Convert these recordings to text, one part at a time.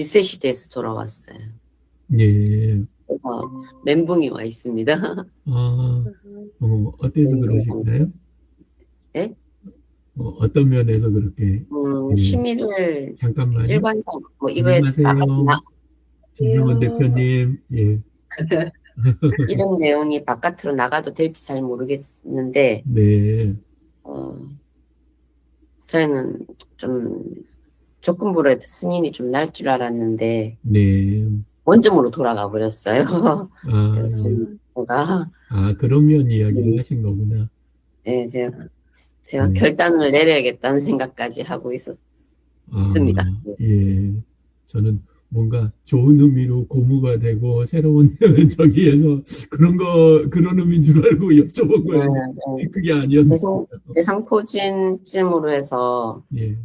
리셋이 돼서 돌아왔어요. 예. 그래서 멘붕이 와 있습니다. 아, 어때서 멘붕 상태. 그러실까요? 네? 어떤 면에서 그렇게, 예. 심의를 잠깐만요. 일반상 뭐 이거에 바깥에 안녕하세요. 정명원 안녕하세요. 대표님. 예. 이런 내용이 바깥으로 나가도 될지 잘 모르겠는데 네. 어, 저희는 좀 조건부로 해도 승인이 좀 날 줄 알았는데 네. 원점으로 돌아가 버렸어요. 아, 그래서 예. 제가 그런 면 이야기를 음, 하신 거구나. 네, 제가 네. 결단을 내려야겠다는 생각까지 하고 있습니다. 아, 예. 저는 뭔가 좋은 의미로 고무가 되고 새로운 저기에서 그런 의미인 줄 알고 여쭤본 네, 거예요. 네. 그게 아니었네요. 대상포진쯤으로 해서 예.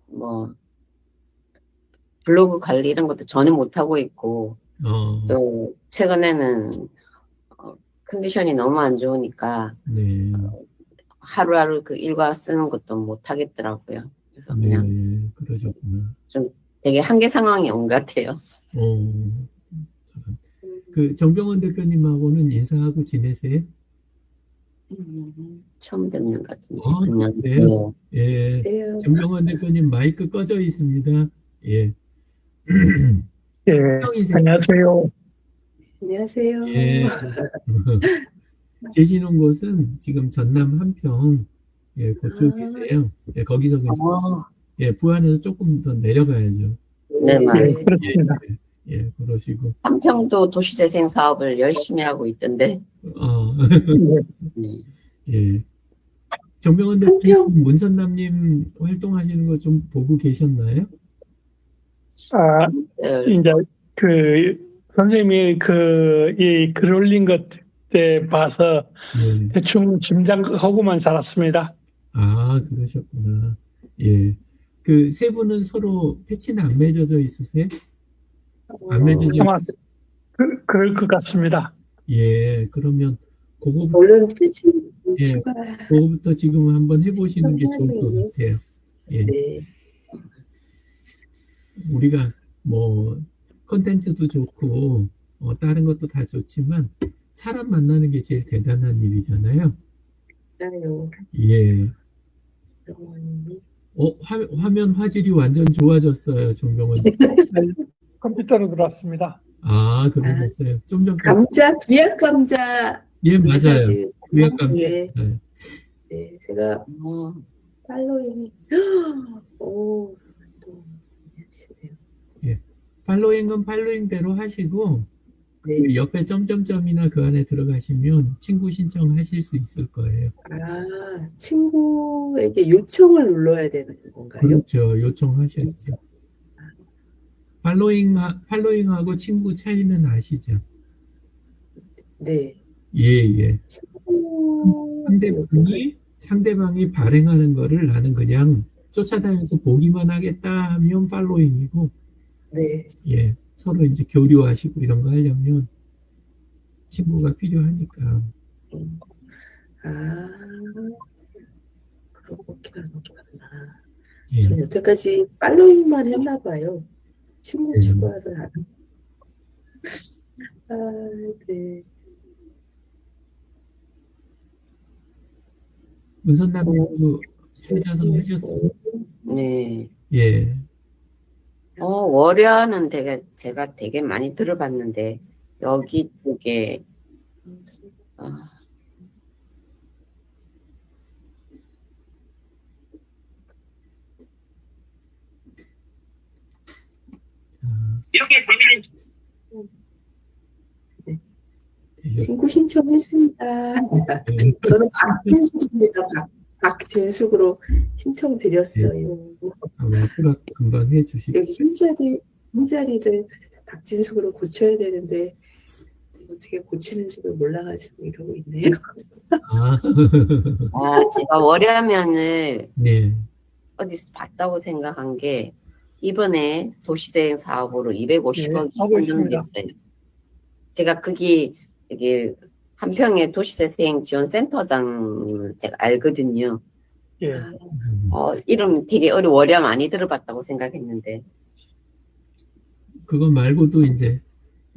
뭐 블로그 관리 이런 것도 전혀 못하고 있고 어, 또 최근에는 컨디션이 너무 안 좋으니까 네. 하루하루 그 일과 쓰는 것도 못 하겠더라고요. 그래서 그냥 네. 그러셨구나. 좀 되게 한계 상황이 온 것 같아요. 어, 그 정병원 대표님하고는 인사하고 지내세요? 처음 듣는 것 같은데. 그러세요? 안녕하세요. 예. 네. 정병원 대표님 마이크 꺼져 있습니다. 예. 예, 평이세요? 안녕하세요. 안녕하세요. 예. 계시는 곳은 지금 전남 한평, 예, 그쪽이세요. 예, 거기서 그냥, 예, 부안에서 조금 더 내려가야죠. 네, 예, 맞습니다. 그렇습니다. 예, 그러시고. 한평도 도시재생 사업을 열심히 하고 있던데. 예, 예. 정병원 대표님, 문선남님 활동하시는 거 좀 보고 계셨나요? 이제 선생님이 이 글 올린 것 때 봐서 예. 대충 짐작하고만 살았습니다. 그러셨구나. 예. 그 세 분은 서로 패치는 안 맺어져 있으세요? 안 맺어져 아마 있... 그럴 것 같습니다. 예, 그러면 그거부터, 얼른 패치 예, 추가. 그거부터 지금 한번 해보시는 게 좋을 것 같아요. 예. 네. 우리가 뭐 컨텐츠도 좋고 다른 것도 다 좋지만 사람 만나는 게 제일 대단한 일이잖아요. 맞아요. 예. 화면 화질이 완전 좋아졌어요, 정병원. 컴퓨터로 들어왔습니다. 그러셨어요. 좀 전까지. 감자, 귀약 감자. 예, 맞아요. 귀약 감자. 네. 네. 네, 제가 팔로잉. 오, 또 하시네요. 예. 팔로잉은 팔로잉대로 하시고 네. 그 옆에 점점점이나 그 안에 들어가시면 친구 신청하실 수 있을 거예요. 친구에게 요청을 눌러야 되는 건가요? 그렇죠. 요청하셔야죠. 팔로잉하고 친구 차이는 아시죠? 네. 예. 친구... 상대방이 발행하는 거를 나는 그냥 쫓아다니면서 보기만 하겠다 하면 팔로잉이고, 네. 예. 서로 이제 교류하시고 이런 거 하려면 친구가 필요하니까. 그렇게 하는구나. 예. 전 여태까지 팔로잉만 했나 봐요. 친구 추가를 안. 네. 문선남님도 찾아서 하셨어요? 네. 예. 월야는 제가 되게 많이 들어봤는데, 여기 쪽에, 이렇게 되면 친구 신청했습니다. 네. 저는 박진숙입니다. 박진숙으로 신청드렸어요. 아마 수락 금방 해주시고. 여기 흰자리를 박진숙으로 고쳐야 되는데 어떻게 고치는지를 몰라가지고 이러고 있네요. 제가 월야면을 네. 어디서 봤다고 생각한 게, 이번에 도시재생 사업으로 250억이 하고 있습니다. 선정됐어요. 제가 이게 한평의 도시재생 지원센터장님을 제가 알거든요. 예. 이름 되게 월야 많이 들어봤다고 생각했는데, 그거 말고도 이제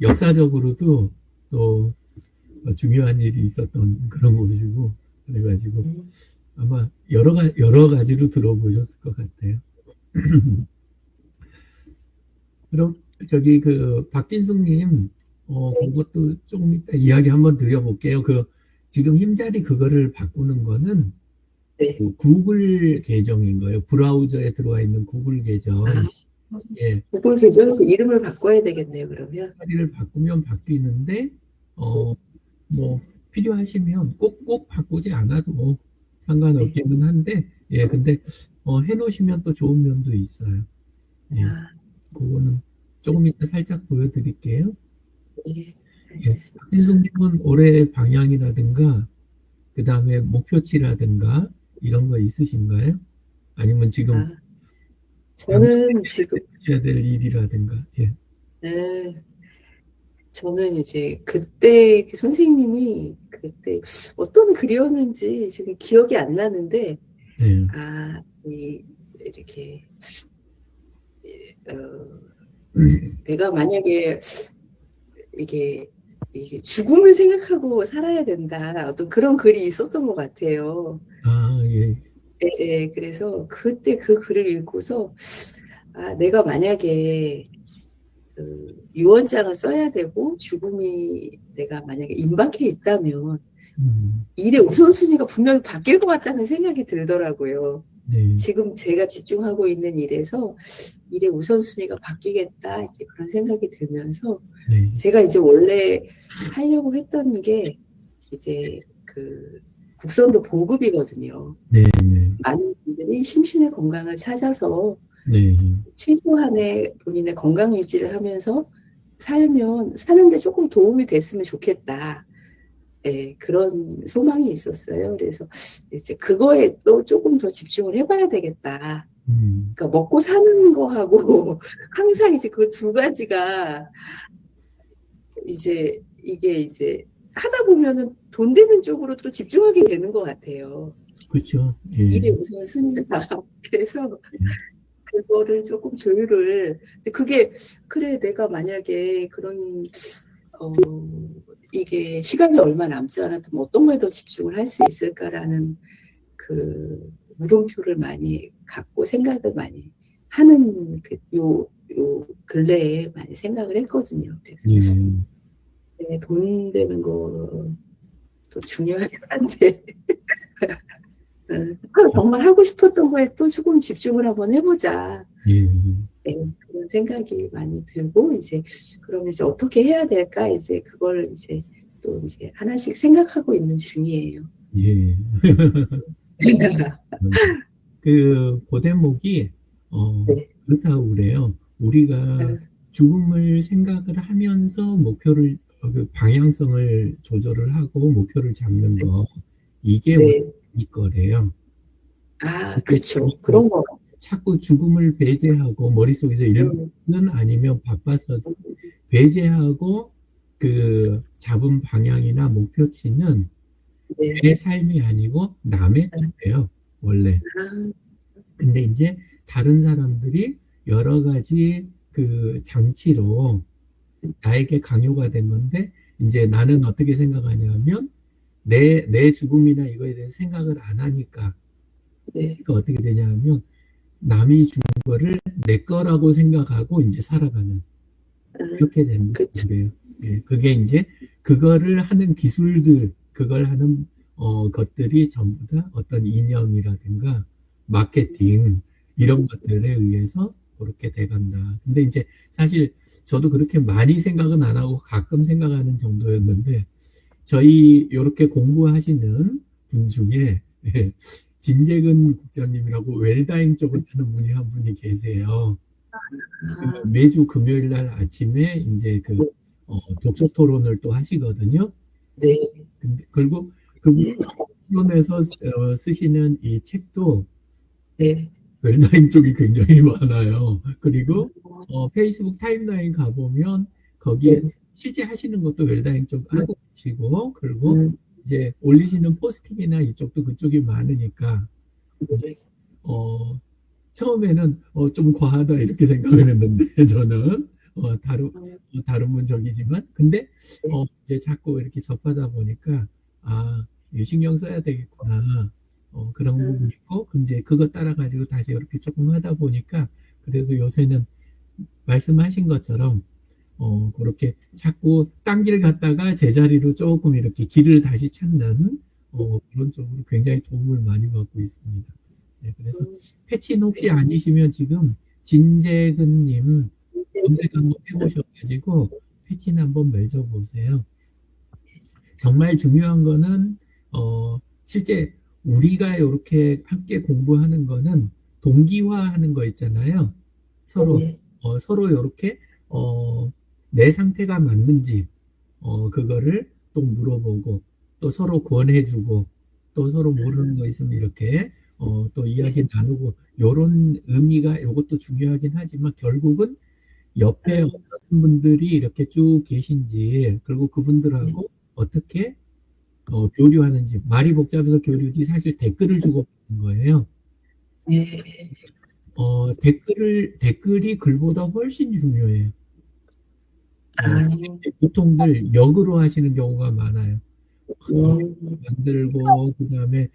역사적으로도 또 중요한 일이 있었던 그런 곳이고, 그래가지고 아마 여러 가지로 들어보셨을 것 같아요. 그럼 저기 그 박진숙님, 그것도 조금 이따 이야기 한번 드려볼게요. 지금 힘자리 그거를 바꾸는 거는 네. 그 구글 계정인 거예요. 브라우저에 들어와 있는 구글 계정. 예, 구글 계정에서 이름을 바꿔야 되겠네요, 그러면. 자리를 바꾸면 바뀌는데, 뭐 필요하시면 꼭 바꾸지 않아도 상관없기는 한데, 예, 근데 해놓으시면 또 좋은 면도 있어요. 예, 아, 그거는 조금 이따 살짝 보여드릴게요. 네. 예, 박진숙님은 올해 방향이라든가, 그 다음에 목표치라든가 이런 거 있으신가요? 아니면 지금 아, 저는 지금, 하셔야 될 일이라든가. 예. 네, 저는 이제 그때 그 선생님이 그때 어떤 글이었는지 지금 기억이 안 나는데, 네. 이렇게, 내가 만약에 이게 죽음을 생각하고 살아야 된다. 어떤 그런 글이 있었던 것 같아요. 아, 예. 네, 그래서 그때 그 글을 읽고서 내가 만약에 유언장을 써야 되고 죽음이 내가 만약에 임박해 있다면 일의 우선순위가 분명히 바뀔 것 같다는 생각이 들더라고요. 네. 지금 제가 집중하고 있는 일에서 일의 우선순위가 바뀌겠다 이제 그런 생각이 들면서 네. 제가 이제 원래 하려고 했던 게 이제 그 국선도 보급이거든요. 네. 네. 많은 분들이 심신의 건강을 찾아서 네. 최소한의 본인의 건강 유지를 하면서 사는데 조금 도움이 됐으면 좋겠다. 네, 그런 소망이 있었어요. 그래서 이제 그거에 또 조금 더 집중을 해봐야 되겠다. 그러니까 먹고 사는 거하고 항상 이제 그 두 가지가 이제 이게 이제 하다 보면은 돈 되는 쪽으로 또 집중하게 되는 것 같아요. 그렇죠. 예. 일의 우선순위가 그래서 그거를 조금 조율을 그게 그래 내가 만약에 그런 이게 시간이 얼마 남지 않았다면 어떤 거에 더 집중을 할 수 있을까라는 그 물음표를 많이 갖고 생각을 많이 하는 요 근래에 많이 생각을 했거든요. 그래서 네, 돈 되는 것도 중요하긴 한데 정말 하고 싶었던 거에 또 조금 집중을 한번 해보자. 네, 그런 생각이 많이 들고 이제 그럼 이제 어떻게 해야 될까 이제 그걸 이제 또 이제 하나씩 생각하고 있는 중이에요. 예. 그 대목이 네. 그렇다고 그래요. 우리가 죽음을 생각을 하면서 목표를 그 방향성을 조절을 하고 목표를 잡는 거 이게 우리 거래요. 그렇죠. 그런 거. 자꾸 죽음을 배제하고 머릿속에서 일는 아니면 바빠서 배제하고 그 잡은 방향이나 목표치는 내 삶이 아니고 남의 거예요, 원래. 근데 이제 다른 사람들이 여러 가지 그 장치로 나에게 강요가 된 건데 이제 나는 어떻게 생각하냐면 내 죽음이나 이거에 대해서 생각을 안 하니까 그러니까 어떻게 되냐면 남이 준 거를 내 거라고 생각하고 이제 살아가는 이렇게 되는 거예요. 예, 그게 이제 그거를 하는 기술들, 그걸 하는 것들이 전부 다 어떤 이념이라든가 마케팅 이런 것들에 의해서 그렇게 돼간다. 근데 이제 사실 저도 그렇게 많이 생각은 안 하고 가끔 생각하는 정도였는데 저희 이렇게 공부하시는 분 중에 진재근 국장님이라고 웰다잉 쪽을 하는 분이 한 분이 계세요. 매주 금요일 날 아침에 이제 그 독서 토론을 또 하시거든요. 네. 그리고 그분 토론에서 쓰시는 이 책도 웰다잉 쪽이 굉장히 많아요. 그리고 페이스북 타임라인 가보면 거기에 실제 하시는 것도 웰다잉 쪽 하고 계시고 그리고 이제 올리시는 포스팅이나 이쪽도 그쪽이 많으니까 이제 처음에는 좀 과하다 이렇게 생각을 했는데 저는 다른 분적이지만, 근데, 이제 자꾸 이렇게 접하다 보니까, 신경 써야 되겠구나. 그런 부분이 있고, 이제 그거 따라가지고 다시 이렇게 조금 하다 보니까, 그래도 요새는 말씀하신 것처럼, 그렇게 자꾸 딴 길 갔다가 제자리로 조금 이렇게 길을 다시 찾는, 그런 쪽으로 굉장히 도움을 많이 받고 있습니다. 네, 그래서 패친 혹시 아니시면 지금 진재근님 검색 한번 해보셔가지고 패친 한번 맺어보세요. 정말 중요한 거는 실제 우리가 이렇게 함께 공부하는 거는 동기화하는 거 있잖아요. 서로 서로 이렇게 내 상태가 맞는지 그거를 또 물어보고 또 서로 권해주고 또 서로 모르는 거 있으면 이렇게 또 이야기 나누고 요런 의미가 요것도 중요하긴 하지만 결국은 옆에 어떤 분들이 이렇게 쭉 계신지 그리고 그분들하고 어떻게 교류하는지 말이 복잡해서 교류지 사실 댓글을 주고받는 거예요. 댓글이 글보다 훨씬 중요해요. 보통들 역으로 하시는 경우가 많아요. 만들고 그다음에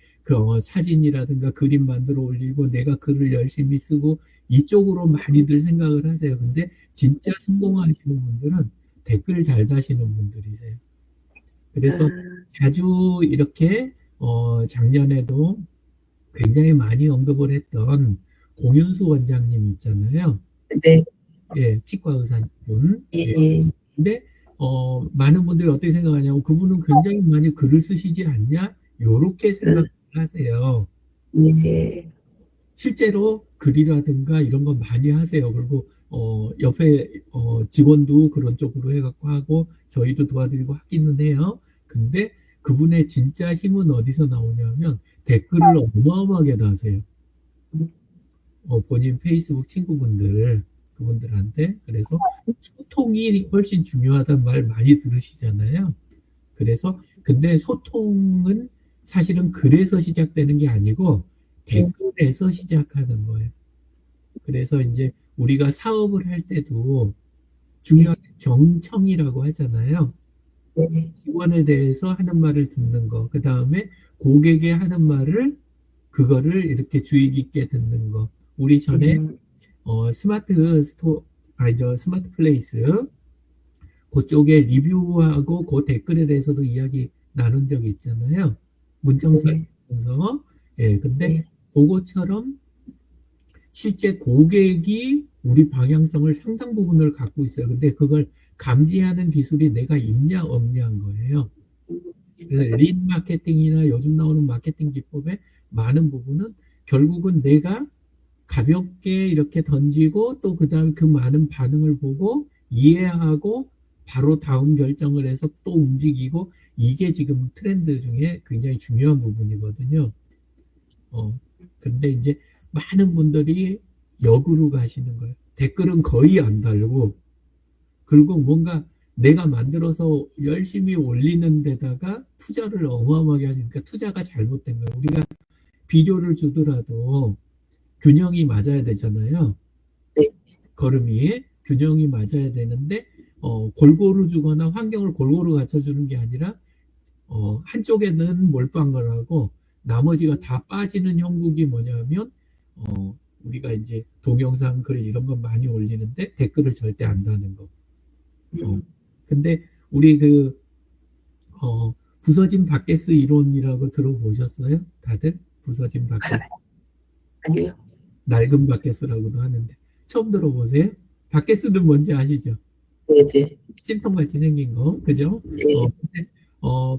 사진이라든가 그림 만들어 올리고 내가 글을 열심히 쓰고 이쪽으로 많이들 생각을 하세요. 근데 진짜 성공하시는 분들은 댓글 잘 다시는 분들이세요. 그래서 자주 이렇게 작년에도 굉장히 많이 언급을 했던 공윤수 원장님 있잖아요. 네. 예, 치과 의사분. 예. 근데 많은 분들이 어떻게 생각하냐면 그분은 굉장히 많이 글을 쓰시지 않냐? 요렇게 생각을 하세요. 예. 실제로 글이라든가 이런 거 많이 하세요. 그리고 옆에 직원도 그런 쪽으로 해갖고 하고 저희도 도와드리고 하기는 해요. 근데 그분의 진짜 힘은 어디서 나오냐면 댓글을 어마어마하게 다세요. 본인 페이스북 친구분들 그분들한테. 그래서 소통이 훨씬 중요하다는 말 많이 들으시잖아요. 그래서 근데 소통은 사실은 글에서 시작되는 게 아니고 댓글에서 시작하는 거예요. 그래서 이제 우리가 사업을 할 때도 중요한 경청이라고 하잖아요. 직원에 대해서 하는 말을 듣는 거, 그 다음에 고객이 하는 말을 그거를 이렇게 주의 깊게 듣는 거. 우리 전에 스마트 플레이스 그쪽에 리뷰하고 그 댓글에 대해서도 이야기 나눈 적이 있잖아요. 문정사에서. 예, 근데 그거처럼 실제 고객이 우리 방향성을 상당 부분을 갖고 있어요. 근데 그걸 감지하는 기술이 내가 있냐 없냐인 거예요. 그래서 린 마케팅이나 요즘 나오는 마케팅 기법의 많은 부분은 결국은 내가 가볍게 이렇게 던지고 또 그다음에 그 많은 반응을 보고 이해하고 바로 다음 결정을 해서 또 움직이고 이게 지금 트렌드 중에 굉장히 중요한 부분이거든요. 근데 이제 많은 분들이 역으로 가시는 거예요. 댓글은 거의 안 달고 그리고 뭔가 내가 만들어서 열심히 올리는 데다가 투자를 어마어마하게 하시니까 투자가 잘못된 거예요. 우리가 비료를 주더라도 균형이 맞아야 되잖아요. 걸음이 균형이 맞아야 되는데 골고루 주거나 환경을 골고루 갖춰주는 게 아니라 한쪽에는 몰빵을 하고 나머지가 다 빠지는 형국이 뭐냐면 우리가 이제 동영상 글 이런 거 많이 올리는데 댓글을 절대 안 다는 거. 근데 우리 부서진 바게스 이론이라고 들어보셨어요? 다들? 부서진 바게스. 아니요. 낡은 바게스라고도 하는데 처음 들어보세요? 바게스는 뭔지 아시죠? 네네. 찜통같이 생긴 거, 그죠? 네. 근데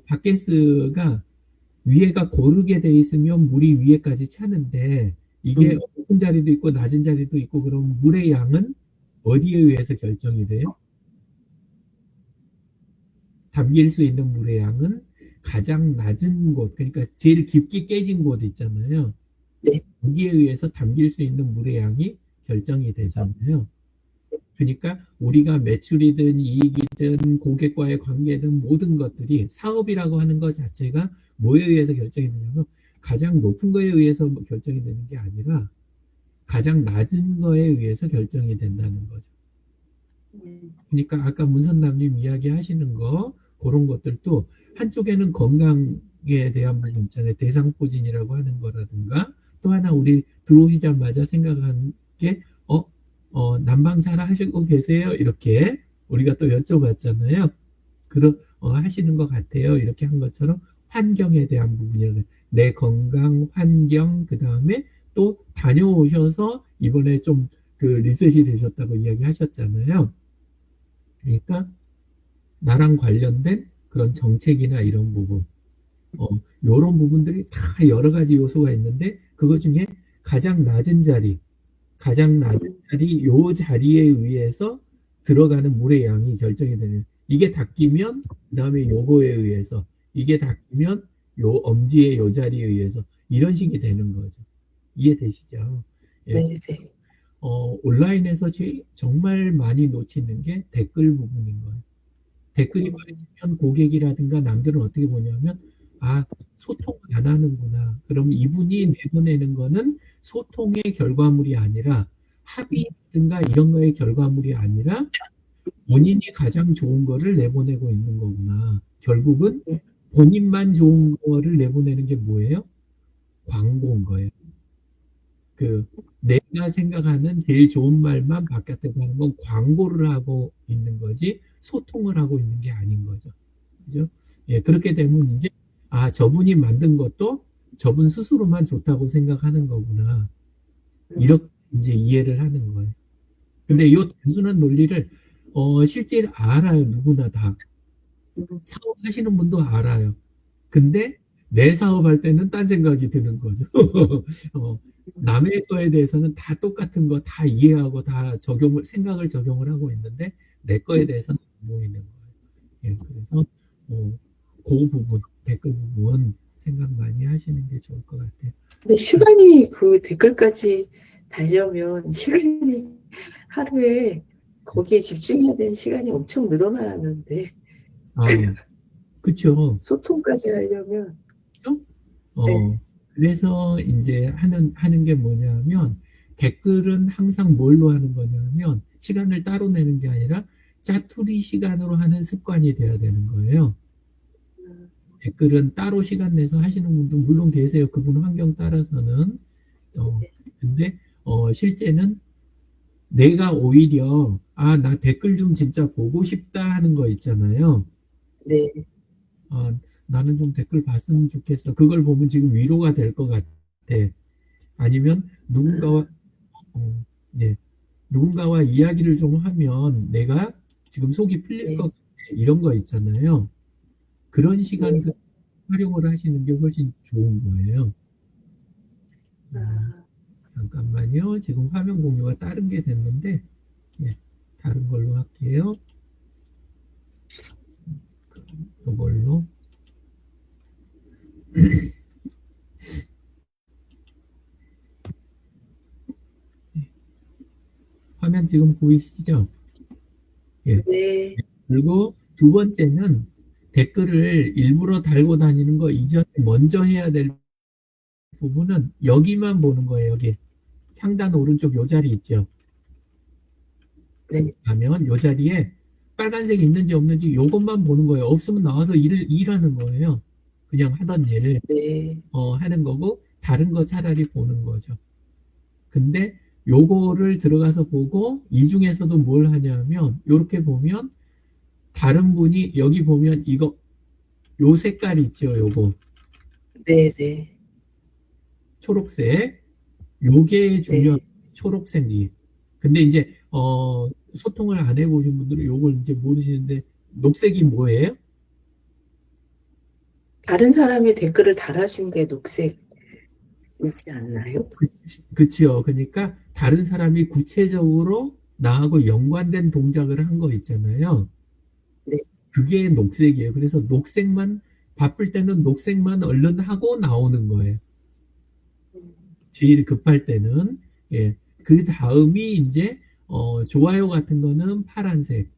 바게스가 위에가 고르게 돼 있으면 물이 위에까지 차는데 이게 높은 자리도 있고 낮은 자리도 있고 그럼 물의 양은 어디에 의해서 결정이 돼요? 담길 수 있는 물의 양은 가장 낮은 곳, 그러니까 제일 깊게 깨진 곳 있잖아요. 네. 거기에 의해서 담길 수 있는 물의 양이 결정이 되잖아요. 그러니까 우리가 매출이든 이익이든 고객과의 관계든 모든 것들이 사업이라고 하는 것 자체가 뭐에 의해서 결정이 되냐면 가장 높은 거에 의해서 결정이 되는 게 아니라 가장 낮은 거에 의해서 결정이 된다는 거죠. 그러니까 아까 문선남님 이야기하시는 거 그런 것들도 한쪽에는 건강에 대한 부분 있잖아요. 대상포진이라고 하는 거라든가 또 하나 우리 들어오시자마자 생각한 게 난방 잘 하시고 계세요? 이렇게 우리가 또 여쭤봤잖아요. 하시는 것 같아요. 이렇게 한 것처럼 환경에 대한 부분이라는 내 건강, 환경, 그 다음에 또 다녀오셔서 이번에 좀 그 리셋이 되셨다고 이야기하셨잖아요. 그러니까 나랑 관련된 그런 정책이나 이런 부분, 이런 부분들이 다 여러 가지 요소가 있는데 그것 중에 가장 낮은 자리, 요 자리에 의해서 들어가는 물의 양이 결정이 되는. 이게 닦이면 그다음에 요거에 의해서 이게 닦이면 요 엄지의 요 자리에 의해서 이런 식이 되는 거죠. 이해되시죠? 예. 네, 네. 온라인에서 정말 많이 놓치는 게 댓글 부분인 거예요. 댓글이 많으면 고객이라든가 남들은 어떻게 보냐면 소통을 안 하는구나. 그럼 이분이 내보내는 거는 소통의 결과물이 아니라 합의든가 이런 거의 결과물이 아니라 본인이 가장 좋은 거를 내보내고 있는 거구나. 결국은 본인만 좋은 거를 내보내는 게 뭐예요? 광고인 거예요. 내가 생각하는 제일 좋은 말만 바깥에 가는 건 광고를 하고 있는 거지 소통을 하고 있는 게 아닌 거죠. 그죠? 예, 그렇게 되면 이제 저분이 만든 것도 저분 스스로만 좋다고 생각하는 거구나. 이렇게 이제 이해를 하는 거예요. 근데 이 단순한 논리를 실제 알아요. 누구나 다. 사업하시는 분도 알아요. 근데 내 사업할 때는 딴 생각이 드는 거죠. 남의 거에 대해서는 다 똑같은 거 다 이해하고 다 생각을 적용을 하고 있는데 내 거에 대해서는 안 보이는 거예요. 예, 그래서 그 부분, 댓글 부분 생각 많이 하시는 게 좋을 것 같아요. 근데 시간이 그 댓글까지 달려면 시간이 하루에 거기에 집중해야 되는 시간이 엄청 늘어나는데 그쵸. 소통까지 하려면 네. 그래서 이제 하는 게 뭐냐면 댓글은 항상 뭘로 하는 거냐면 시간을 따로 내는 게 아니라 짜투리 시간으로 하는 습관이 돼야 되는 거예요. 댓글은 따로 시간 내서 하시는 분도 물론 계세요. 그분 환경 따라서는. 근데 실제는 내가 오히려 나 댓글 좀 진짜 보고 싶다 하는 거 있잖아요. 네. 나는 좀 댓글 봤으면 좋겠어. 그걸 보면 지금 위로가 될 것 같아. 아니면 누군가와 이야기를 좀 하면 내가 지금 속이 풀릴 것 같아. 이런 거 있잖아요. 그런 시간들 활용을 하시는 게 훨씬 좋은 거예요. 잠깐만요. 지금 화면 공유가 다른 게 됐는데 다른 걸로 할게요. 이걸로 화면 지금 보이시죠? 예. 네. 그리고 두 번째는 댓글을 일부러 달고 다니는 거 이전에 먼저 해야 될 부분은 여기만 보는 거예요. 여기 상단 오른쪽 요 자리 있죠? 네. 하면 요 자리에 빨간색이 있는지 없는지 요것만 보는 거예요. 없으면 나와서 일하는 거예요. 그냥 하던 일을 하는 거고 다른 거 차라리 보는 거죠. 근데 요거를 들어가서 보고 이 중에서도 뭘 하냐면 요렇게 보면 다른 분이 여기 보면 요 색깔 있죠. 요거 네. 초록색 요게 중요한 초록색이. 근데 이제 소통을 안 해보신 분들은 요걸 이제 모르시는데 녹색이 뭐예요? 다른 사람이 댓글을 달아준 게 녹색 있지 않나요? 그치요. 그러니까 다른 사람이 구체적으로 나하고 연관된 동작을 한 거 있잖아요. 네. 그게 녹색이에요. 그래서 녹색만 바쁠 때는 녹색만 얼른 하고 나오는 거예요. 제일 급할 때는. 예. 그 다음이 이제 좋아요 같은 거는 파란색.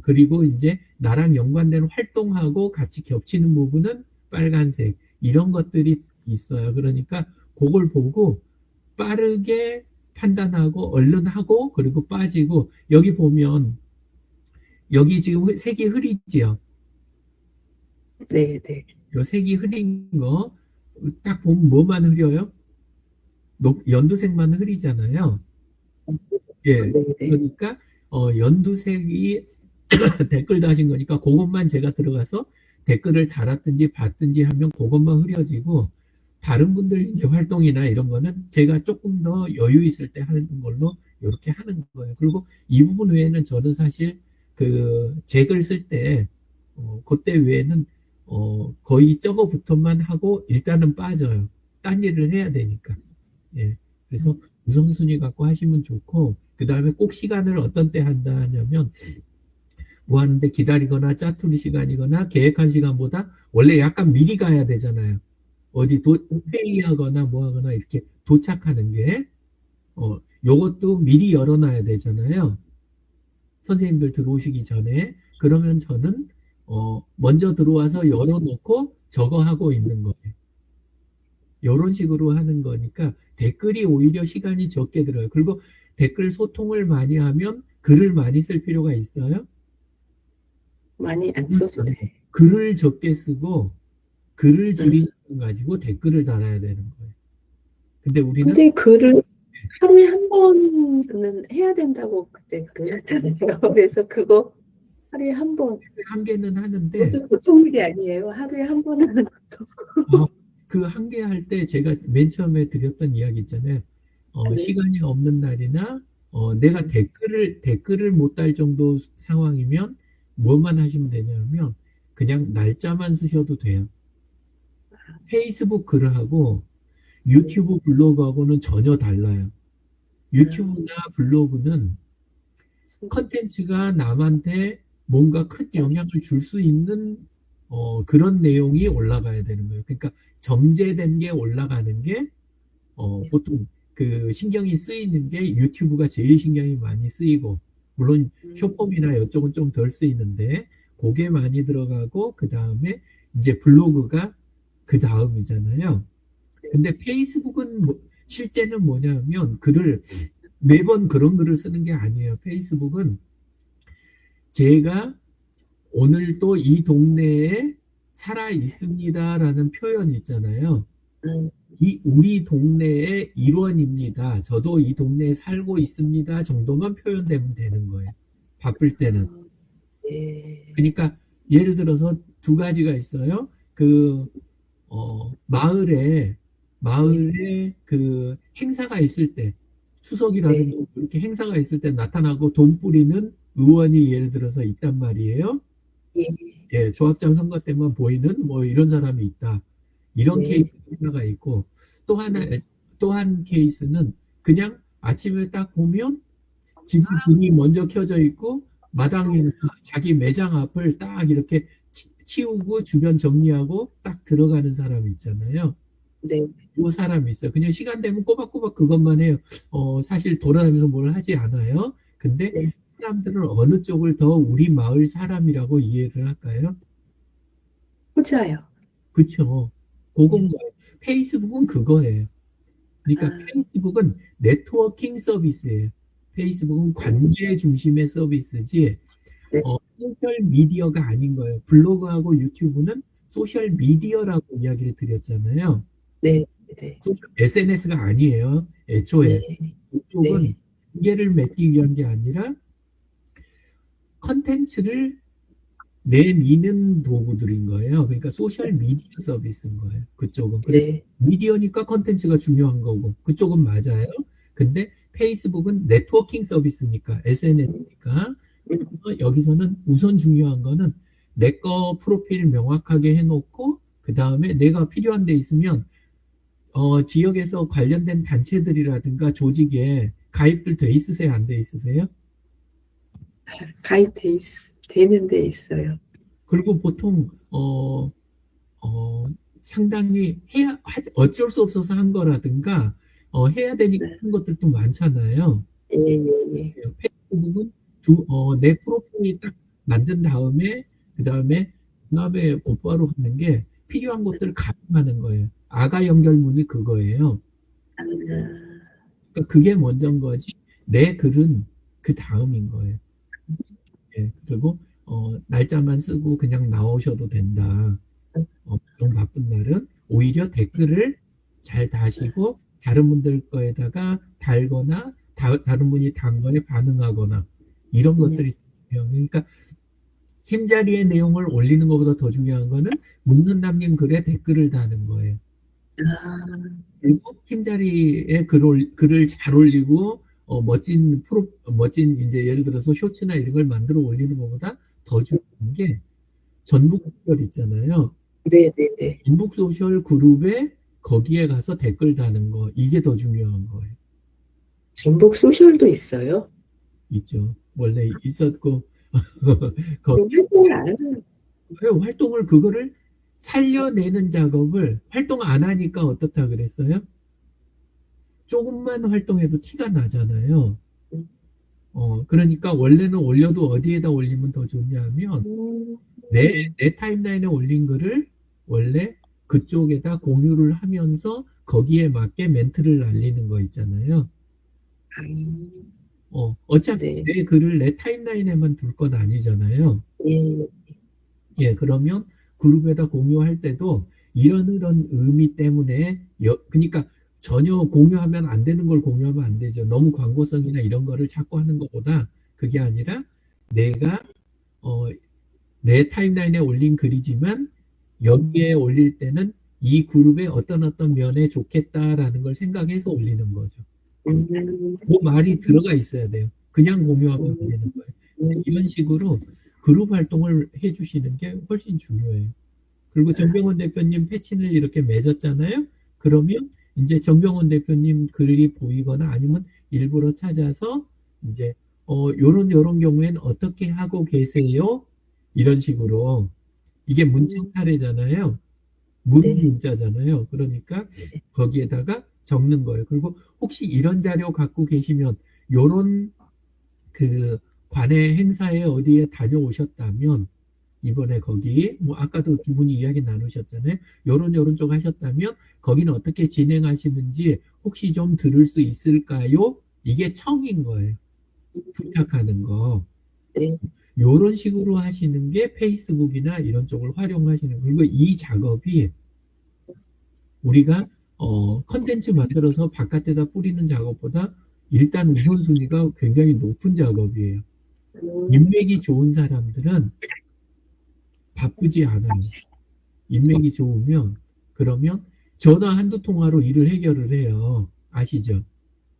그리고 이제 나랑 연관된 활동하고 같이 겹치는 부분은 빨간색. 이런 것들이 있어요. 그러니까 그걸 보고 빠르게 판단하고 얼른 하고 그리고 빠지고 여기 보면 여기 지금 색이 흐리지요? 네, 네. 요 색이 흐린 거 딱 보면 뭐만 흐려요? 연두색만 흐리잖아요. 예. 네, 네. 그러니까 연두색이 댓글 다신 거니까 그것만 제가 들어가서 댓글을 달았든지 봤든지 하면 그것만 흐려지고, 다른 분들 이제 활동이나 이런 거는 제가 조금 더 여유 있을 때 하는 걸로 이렇게 하는 거예요. 그리고 이 부분 외에는 저는 사실 그 제 글 쓸 때 그때 외에는 거의 저거부터만 하고 일단은 빠져요. 딴 일을 해야 되니까. 예. 그래서 우선순위 갖고 하시면 좋고, 그 다음에 꼭 시간을 어떤 때 한다 하냐면, 뭐 하는데 기다리거나 짜투리 시간이거나 계획한 시간보다 원래 약간 미리 가야 되잖아요. 어디 회의하거나 뭐 하거나 이렇게 도착하는 게, 요것도 미리 열어놔야 되잖아요. 선생님들 들어오시기 전에. 그러면 저는, 먼저 들어와서 열어놓고 저거 하고 있는 거예요. 이런 식으로 하는 거니까 댓글이 오히려 시간이 적게 들어요. 그리고 댓글 소통을 많이 하면 글을 많이 쓸 필요가 있어요? 많이 안 써도 돼. 글을 적게 쓰고 글을 줄이는 거 가지고 댓글을 달아야 되는 거예요. 근데 우리는 근데 글을 하루에 한 번은 해야 된다고 그때 그러셨잖아요. 그래서 그거 하루에 한 번, 한 개는 하는데, 그것도 보통 일이 아니에요. 하루에 한 번 하는 것도. 그 한 개 할 때 제가 맨 처음에 드렸던 이야기 있잖아요. 네. 시간이 없는 날이나 내가 댓글을 못 달 정도 상황이면 뭐만 하시면 되냐면 그냥 날짜만 쓰셔도 돼요. 페이스북 글하고 유튜브 블로그하고는 전혀 달라요. 유튜브나 블로그는 컨텐츠가 남한테 뭔가 큰 영향을 줄 수 있는 그런 내용이 올라가야 되는 거예요. 그러니까 정제된 게 올라가는 게 보통 그 신경이 쓰이는 게 유튜브가 제일 신경이 많이 쓰이고, 물론 쇼폼이나 이쪽은 좀 덜 쓰이는데 그게 많이 들어가고, 그 다음에 이제 블로그가 그 다음이잖아요. 근데 페이스북은 실제는 뭐냐면 매번 그런 글을 쓰는 게 아니에요. 페이스북은 제가 오늘 또 이 동네에 살아 있습니다라는 표현이 있잖아요. 우리 동네의 일원입니다. 저도 이 동네에 살고 있습니다. 정도만 표현되면 되는 거예요. 바쁠 때는. 그러니까 예를 들어서 두 가지가 있어요. 마을에 그 행사가 있을 때, 추석이라든지 이렇게 행사가 있을 때 나타나고 돈 뿌리는 의원이 예를 들어서 있단 말이에요. 예, 조합장 선거 때만 보이는 뭐 이런 사람이 있다. 이런 케이스 하나가 있고, 또 한 케이스는 그냥 아침에 딱 보면 집이 불이 먼저 켜져 있고 마당이나 자기 매장 앞을 딱 이렇게 치우고 주변 정리하고 딱 들어가는 사람 있잖아요. 네. 요 사람이 있어요. 그냥 시간 되면 꼬박꼬박 그것만 해요. 사실 돌아다니면서 뭘 하지 않아요. 근데 사람들은 어느 쪽을 더 우리 마을 사람이라고 이해를 할까요? 후자요. 그쵸. 그건 거예요. 페이스북은 그거예요. 그러니까 페이스북은 네트워킹 서비스예요. 페이스북은 관계 중심의 서비스지, 소셜 미디어가 아닌 거예요. 블로그하고 유튜브는 소셜 미디어라고 이야기를 드렸잖아요. 네. SNS가 아니에요. 애초에. 그쪽은 관계를 맺기 위한 게 아니라 컨텐츠를 내미는 도구들인 거예요. 그러니까 소셜 미디어 서비스인 거예요. 그쪽은. 미디어니까 컨텐츠가 중요한 거고, 그쪽은 맞아요. 근데 페이스북은 네트워킹 서비스니까, SNS니까. 여기서는 우선 중요한 거는 내 거 프로필 명확하게 해놓고, 그 다음에 내가 필요한 데 있으면 지역에서 관련된 단체들이라든가 조직에 가입들 돼 있으세요? 안 돼 있으세요? 되는 데 있어요. 그리고 보통 상당히 어쩔 수 없어서 한 거라든가 해야 되니까 한 것들도 많잖아요. 페이스북은 내 프로필 딱 만든 다음에 그다음에 곧바로 하는 게 필요한 것들을 가입하는 거예요. 아가 연결문이 그거예요. 그러니까 그게 먼저인 거지 내 글은 그 다음인 거예요. 예, 그리고 날짜만 쓰고 그냥 나오셔도 된다. 그런 바쁜 날은 오히려 댓글을 잘 다시고 다른 분들 거에다가 달거나 다른 분이 단 거에 반응하거나 이런 것들이 중요해요. 그러니까 힘자리의 내용을 올리는 것보다 더 중요한 거는 문선 남긴 글에 댓글을 다는 거예요. 아, 그리고 힘자리에 글을 잘 올리고 멋진 이제 예를 들어서 쇼츠나 이런 걸 만들어 올리는 것보다 더 중요한 게 전북 소셜 있잖아요. 네네네. 전북 소셜 그룹에 거기에 가서 댓글 다는 거 이게 더 중요한 거예요. 전북 소셜도 있어요. 있죠. 원래 있었고 거- 근데 활동을 안 하는. 활동을 그거를 살려내는 작업을 활동 안 하니까 어떻다 그랬어요? 조금만 활동해도 티가 나잖아요. 그러니까 원래는 올려도 어디에다 올리면 더 좋냐면 내 타임라인에 올린 글을 원래 그쪽에다 공유를 하면서 거기에 맞게 멘트를 날리는 거 있잖아요. 어차피 네. 내 글을 내 타임라인에만 둘 건 아니잖아요. 예. 예, 그러면 그룹에다 공유할 때도 이런 의미 때문에 그러니까 전혀 공유하면 안 되는 걸 공유하면 안 되죠. 너무 광고성이나 이런 거를 자꾸 하는 것보다 그게 아니라 내가 내 타임라인에 올린 글이지만 여기에 올릴 때는 이 그룹의 어떤 면에 좋겠다라는 걸 생각해서 올리는 거죠. 그 말이 들어가 있어야 돼요. 그냥 공유하면 안 되는 거예요. 이런 식으로 그룹 활동을 해주시는 게 훨씬 중요해요. 그리고 정병원 대표님 패친을 이렇게 맺었잖아요. 그러면 이제 정병원 대표님 글이 보이거나 아니면 일부러 찾아서 이제 요런 경우에는 어떻게 하고 계세요? 이런 식으로 이게 문청 사례잖아요. 문 문자잖아요. 그러니까 거기에다가 적는 거예요. 그리고 혹시 이런 자료 갖고 계시면 요런 그 관내 행사에 어디에 다녀오셨다면 이번에 거기 뭐 아까도 두 분이 이야기 나누셨잖아요. 요런 쪽 하셨다면 거기는 어떻게 진행하시는지 혹시 좀 들을 수 있을까요? 이게 청인 거예요. 부탁하는 거. 네. 요런 식으로 하시는 게 페이스북이나 이런 쪽을 활용하시는 거. 그리고 이 작업이 우리가 컨텐츠 만들어서 바깥에다 뿌리는 작업보다 일단 우선순위가 굉장히 높은 작업이에요. 인맥이 좋은 사람들은 바쁘지 않아요. 인맥이 좋으면 그러면 전화 한두 통화로 일을 해결을 해요. 아시죠?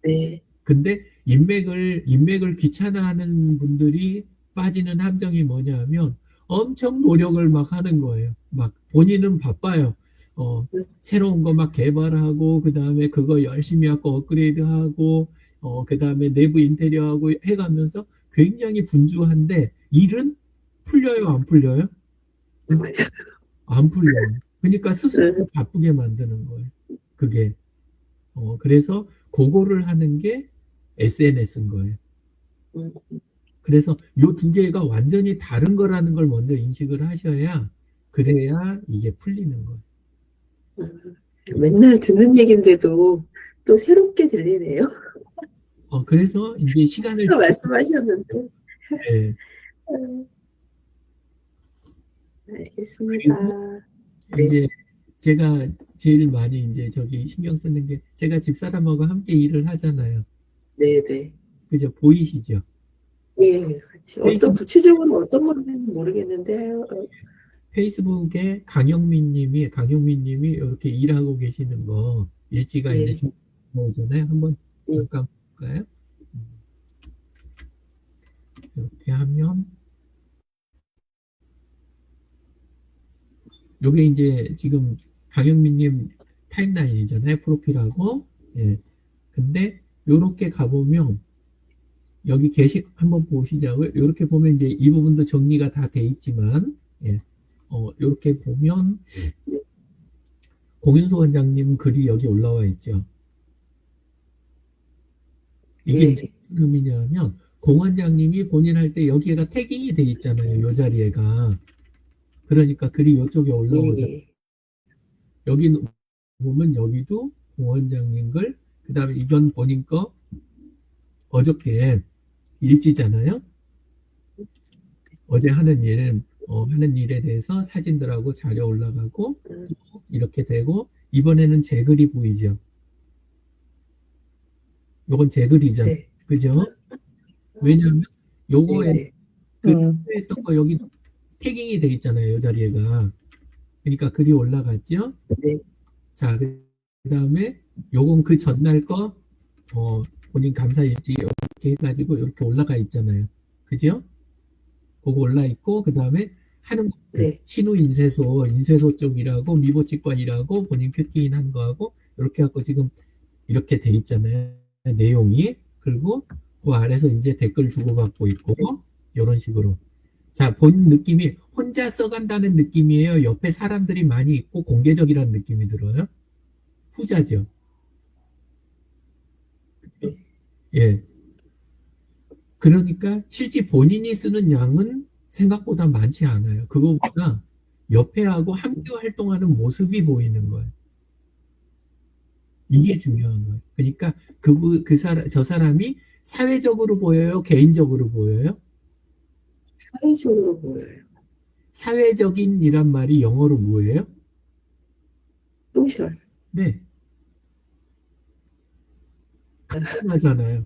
네. 근데 인맥을 귀찮아하는 분들이 빠지는 함정이 뭐냐면 엄청 노력을 막 하는 거예요. 막 본인은 바빠요. 새로운 거 막 개발하고 그다음에 그거 열심히 하고 업그레이드하고 그다음에 내부 인테리어하고 해가면서 굉장히 분주한데 일은 풀려요, 안 풀려요? 안 풀려요. 그러니까 스스로 바쁘게 만드는 거예요. 그게. 그래서 그거를 하는 게 SNS인 거예요. 그래서 요 두 개가 완전히 다른 거라는 걸 먼저 인식을 하셔야 그래야 이게 풀리는 거예요. 맨날 듣는 얘긴데도 또 새롭게 들리네요. 그래서 이제 시간을 말씀하셨는데. 네. 알겠습니다. 그리고 이제 제가 제일 많이 이제 저기 신경 쓰는 게 제가 집사람하고 함께 일을 하잖아요. 네네. 그죠? 보이시죠? 예, 같이. 구체적으로 어떤 건지는 모르겠는데. 페이스북에 강영민 님이 이렇게 일하고 계시는 거 일지가 이제 좀 나오잖아요. 한번 잠깐 볼까요? 이렇게 하면 요게 이제 지금 강영민 님 타임라인이잖아요. 프로필하고. 예. 근데 요렇게 가보면 여기 한번 보시자고요. 이렇게 보면 이제 이 부분도 정리가 다 돼 있지만, 예. 이렇게 보면 공윤수 원장님 글이 여기 올라와 있죠. 이게 무슨 의미냐면 공 원장님이 본인 할 때 여기가 태깅이 돼 있잖아요. 요 자리에가. 그러니까 글이 이쪽에 올라오죠. 여기 보면 여기도 공 원장님 글, 그 다음에 이건 본인 거 어저께 일지잖아요. 어제 하는 일에 대해서 사진들하고 자료 올라가고 이렇게 되고 이번에는 제 글이 보이죠. 요건 제 글이죠. 네. 그죠? 왜냐하면 요거에 네. 그 음, 했던 거 여기 태깅이 돼 있잖아요. 요 자리에가. 그러니까 글이 올라갔죠. 네. 자, 그다음에 요건 그 전날 거 본인 감사일지 이렇게 해가지고 이렇게 올라가 있잖아요. 그죠? 그거 올라 있고 그다음에 하는 거 네. 신우 인쇄소 쪽이라고 미보치과 일하고 본인 큐티인 한 거하고 이렇게 갖고 지금 이렇게 돼 있잖아요. 내용이. 그리고 그 아래서 이제 댓글 주고받고 있고 이런 식으로. 자, 본 느낌이 혼자 써간다는 느낌이에요. 옆에 사람들이 많이 있고 공개적이라는 느낌이 들어요. 후자죠. 예. 그러니까 실제 본인이 쓰는 양은 생각보다 많지 않아요. 그거보다 옆에 하고 함께 활동하는 모습이 보이는 거예요. 이게 중요한 거예요. 그러니까 저 사람이 사회적으로 보여요? 개인적으로 보여요? 사회적으로 보여요. 사회적인이란 말이 영어로 뭐예요? 소셜. 네. 간단하잖아요.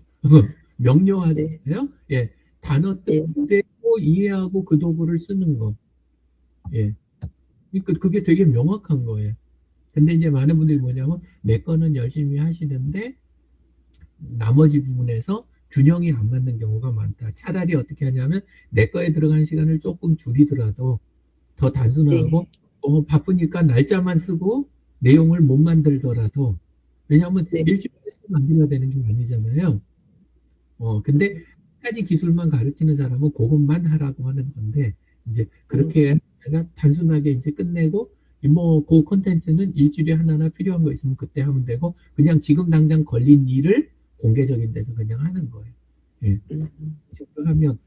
명료하잖아요. 예. 단어 뜻 예. 그대로 이해하고 그 도구를 쓰는 거. 예. 그러니까 그게 되게 명확한 거예요. 근데 이제 많은 분들이 뭐냐면 내 거는 열심히 하시는데 나머지 부분에서 균형이 안 맞는 경우가 많다. 차라리 어떻게 하냐면 내 거에 들어가는 시간을 조금 줄이더라도 더 단순하고 네. 바쁘니까 날짜만 쓰고 내용을 못 만들더라도 왜냐하면 네. 일주일에 만들어야 되는 게 아니잖아요. 근데 한 가지 기술만 가르치는 사람은 그것만 하라고 하는 건데 이제 그렇게 하다가 단순하게 이제 끝내고 그 콘텐츠는 일주일에 하나나 필요한 거 있으면 그때 하면 되고 그냥 지금 당장 걸린 일을 공개적인 데서 그냥 하는 거예요. 예. 하면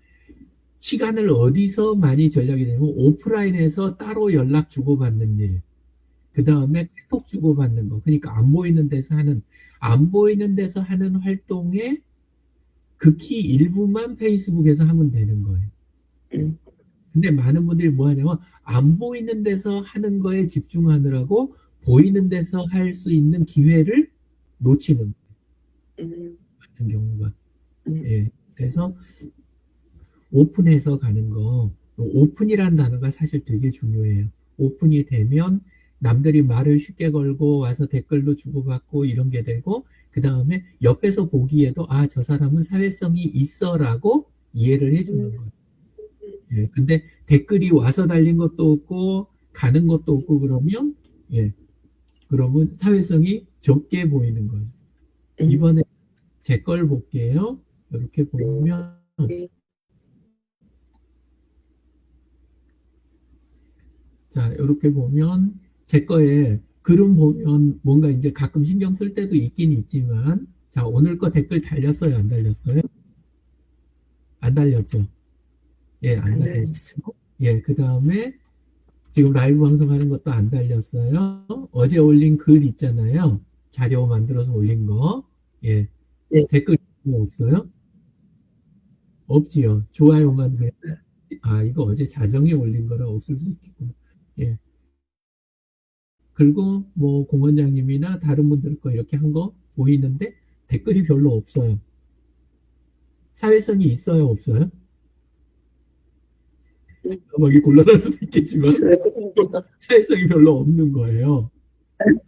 시간을 어디서 많이 절약이 되면 오프라인에서 따로 연락 주고받는 일, 그 다음에 카톡 주고받는 거. 그러니까 안 보이는 데서 하는 활동에 극히 일부만 페이스북에서 하면 되는 거예요. 근데 많은 분들이 뭐 하냐면 안 보이는 데서 하는 거에 집중하느라고 보이는 데서 할 수 있는 기회를 놓치는 같은 경우가. 예. 그래서 오픈해서 가는 거. 오픈이라는 단어가 사실 되게 중요해요. 오픈이 되면 남들이 말을 쉽게 걸고 와서 댓글도 주고받고 이런 게 되고 그 다음에 옆에서 보기에도 저 사람은 사회성이 있어라고 이해를 해주는 거예요. 예, 근데 댓글이 와서 달린 것도 없고 가는 것도 없고 그러면 사회성이 적게 보이는 거예요. 이번에 제 걸 볼게요. 이렇게 보면 자, 이렇게 보면 제 거에 글은 보면 뭔가 이제 가끔 신경 쓸 때도 있긴 있지만 자, 오늘 거 댓글 달렸어요? 안 달렸어요? 안 달렸죠? 예, 안 달렸어요. 예, 그 다음에 지금 라이브 방송하는 것도 안 달렸어요. 어제 올린 글 있잖아요. 자료 만들어서 올린 거. 예. 네. 댓글 없어요? 없지요. 좋아요만 그냥. 이거 어제 자정에 올린 거라 없을 수 있겠구나. 예. 그리고 뭐 공원장님이나 다른 분들 거 이렇게 한 거 보이는데 댓글이 별로 없어요. 사회성이 있어요, 없어요? 막이 곤란할 수도 있겠지만 사회성이 별로 없는 거예요.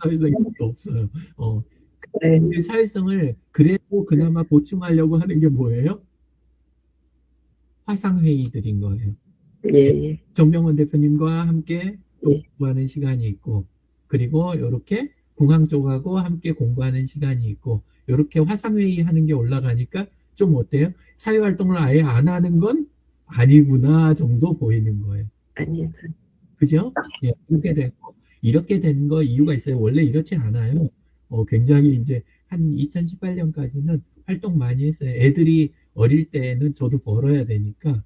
사회성이 별로 없어요. 그 사회성을 그래도 그나마 보충하려고 하는 게 뭐예요? 화상회의들인 거예요. 예. 정병원 대표님과 함께 공부하는 시간이 있고 그리고 이렇게 공항 쪽하고 함께 공부하는 시간이 있고 이렇게 화상회의 하는 게 올라가니까 좀 어때요? 사회활동을 아예 안 하는 건 아니구나 정도 보이는 거예요. 아니다. 그죠? 예, 이렇게 된 거 이유가 있어요. 원래 이렇지 않아요. 굉장히 이제 한 2018년까지는 활동 많이 했어요. 애들이 어릴 때는 저도 벌어야 되니까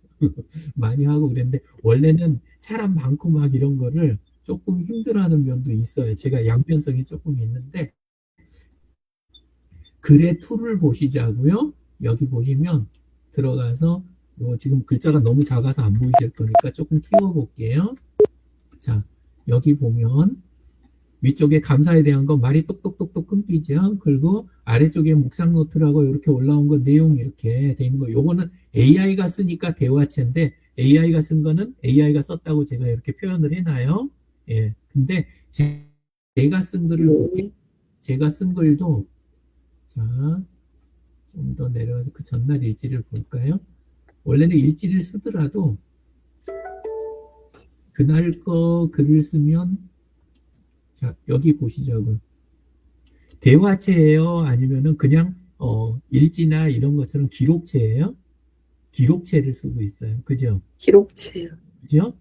많이 하고 그랬는데 원래는 사람 많고 막 이런 거를 조금 힘들어하는 면도 있어요. 제가 양면성이 조금 있는데 글의 툴을 보시자고요. 여기 보시면 들어가서 지금 글자가 너무 작아서 안 보이실 거니까 조금 키워볼게요. 자, 여기 보면 위쪽에 감사에 대한 거 말이 똑똑똑똑 끊기죠. 그리고 아래쪽에 묵상 노트라고 이렇게 올라온 거 내용 이렇게 돼 있는 거. 요거는 AI가 쓰니까 대화체인데 AI가 쓴 거는 AI가 썼다고 제가 이렇게 표현을 해놔요. 예. 근데 제가 쓴 글을 제가 쓴 글도 자, 좀 더 내려가서 그 전날 일지를 볼까요? 원래는 일지를 쓰더라도 그날 거 글을 쓰면 자, 여기 보시죠. 대화체예요? 아니면은 그냥 일지나 이런 것처럼 기록체예요? 기록체를 쓰고 있어요. 그죠? 기록체요. 그죠?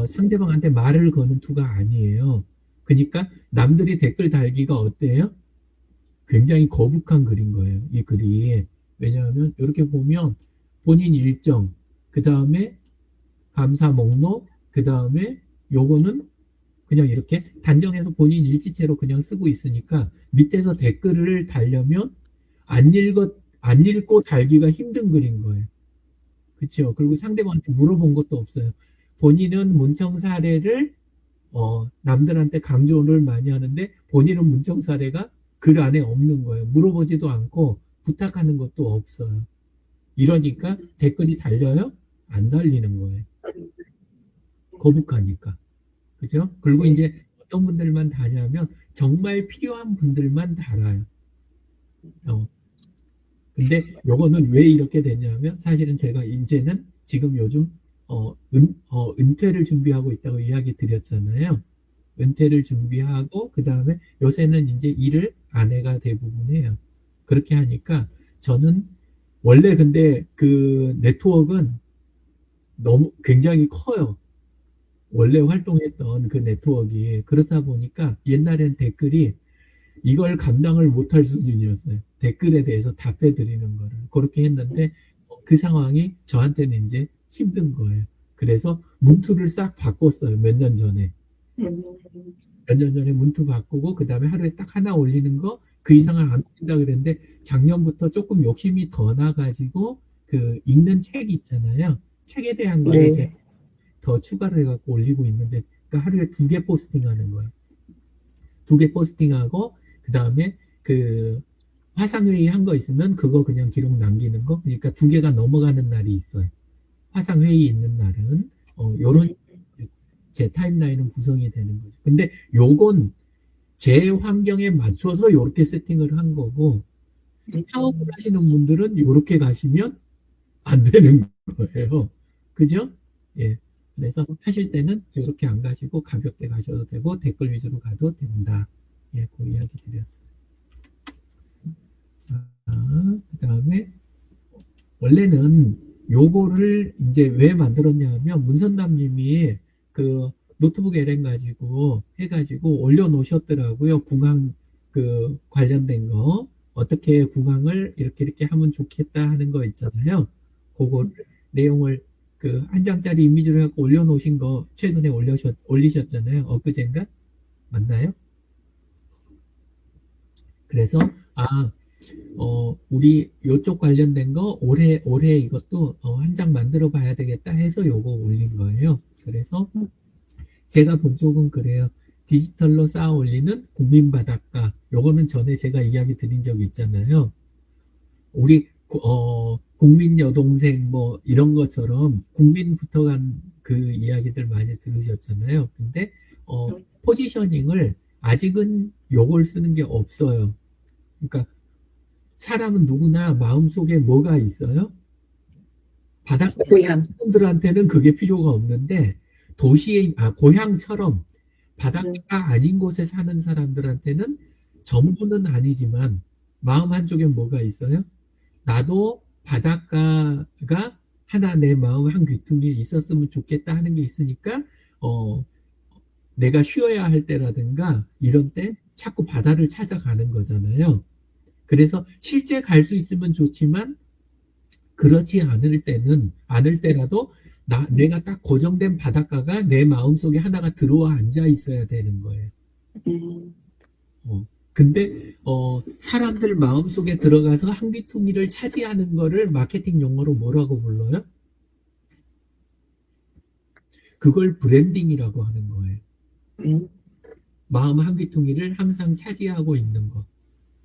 상대방한테 말을 거는 투가 아니에요. 그러니까 남들이 댓글 달기가 어때요? 굉장히 거북한 글인 거예요. 이 글이. 왜냐하면 이렇게 보면 본인 일정, 그 다음에 감사 목록, 그 다음에 요거는 그냥 이렇게 단정해서 본인 일지체로 그냥 쓰고 있으니까 밑에서 댓글을 달려면 안 읽고 달기가 힘든 글인 거예요. 그렇죠? 그리고 상대방한테 물어본 것도 없어요. 본인은 문청 사례를 남들한테 강조를 많이 하는데 본인은 문청 사례가 글 안에 없는 거예요. 물어보지도 않고 부탁하는 것도 없어요. 이러니까 댓글이 달려요? 안 달리는 거예요. 거북하니까. 그죠? 그리고 이제 어떤 분들만 다냐면 정말 필요한 분들만 달아요. 근데 요거는 왜 이렇게 됐냐면 사실은 제가 이제는 지금 요즘 은퇴를 준비하고 있다고 이야기 드렸잖아요. 은퇴를 준비하고 그 다음에 요새는 이제 일을 아내가 대부분 해요. 그렇게 하니까 저는 원래 근데 그 네트워크는 너무 굉장히 커요. 원래 활동했던 그 네트워크가 그렇다 보니까 옛날엔 댓글이 이걸 감당을 못할 수준이었어요. 댓글에 대해서 답해 드리는 거를 그렇게 했는데 그 상황이 저한테는 이제 힘든 거예요. 그래서 문투를 싹 바꿨어요. 몇 년 전에. 몇 년 전에 문투 바꾸고 그 다음에 하루에 딱 하나 올리는 거 그 이상을 안 올린다 그랬는데 작년부터 조금 욕심이 더 나가지고 그 읽는 책 있잖아요. 책에 대한 거를 네. 이제 더 추가를 해갖고 올리고 있는데 그러니까 하루에 2개 포스팅하는 거예요. 2개 포스팅하고 그 다음에 그 화상회의 한 거 있으면 그거 그냥 기록 남기는 거. 그러니까 2개가 넘어가는 날이 있어요. 화상회의 있는 날은 요런 제 타임라인은 구성이 되는 거죠. 근데 요건 제 환경에 맞춰서 요렇게 세팅을 한 거고 사업을 하시는 분들은 요렇게 가시면 안 되는 거예요. 그죠? 예. 그래서 하실 때는 이렇게 안 가시고 가볍게 가셔도 되고 댓글 위주로 가도 된다. 예, 그 이야기 드렸어요. 자, 그 다음에 원래는 요거를 이제 왜 만들었냐 하면 문선남님이 그 노트북 LM 가지고 해가지고 올려놓으셨더라고요. 궁합 그 관련된 거 어떻게 궁합을 이렇게 하면 좋겠다 하는 거 있잖아요. 그거 내용을 그 한 장짜리 이미지로 해갖고 올려놓으신 거 최근에 올리셨잖아요. 엊그젠가? 맞나요? 그래서 우리 요쪽 관련된 거 올해 이것도 한 장 만들어 봐야 되겠다 해서 요거 올린 거예요. 그래서 제가 본 쪽은 그래요. 디지털로 쌓아 올리는 국민바닷가. 요거는 전에 제가 이야기 드린 적이 있잖아요. 우리 국민 여동생 뭐 이런 것처럼 국민부터 간 그 이야기들 많이 들으셨잖아요. 근데 포지셔닝을 아직은 요걸 쓰는 게 없어요. 그러니까 사람은 누구나 마음속에 뭐가 있어요? 바닷가 분들한테는 그게 필요가 없는데 고향처럼 바닷가가 아닌 곳에 사는 사람들한테는 전부는 아니지만 마음 한쪽에 뭐가 있어요? 나도 바닷가가 하나 내 마음 한 귀퉁이에 있었으면 좋겠다 하는 게 있으니까 내가 쉬어야 할 때라든가 이런 때 자꾸 바다를 찾아가는 거잖아요. 그래서 실제 갈 수 있으면 좋지만 그렇지 않을 때라도 내가 딱 고정된 바닷가가 내 마음속에 하나가 들어와 앉아 있어야 되는 거예요. 근데 사람들 마음속에 들어가서 한귀퉁이를 차지하는 거를 마케팅 용어로 뭐라고 불러요? 그걸 브랜딩이라고 하는 거예요. 음, 마음 한귀퉁이를 항상 차지하고 있는 거.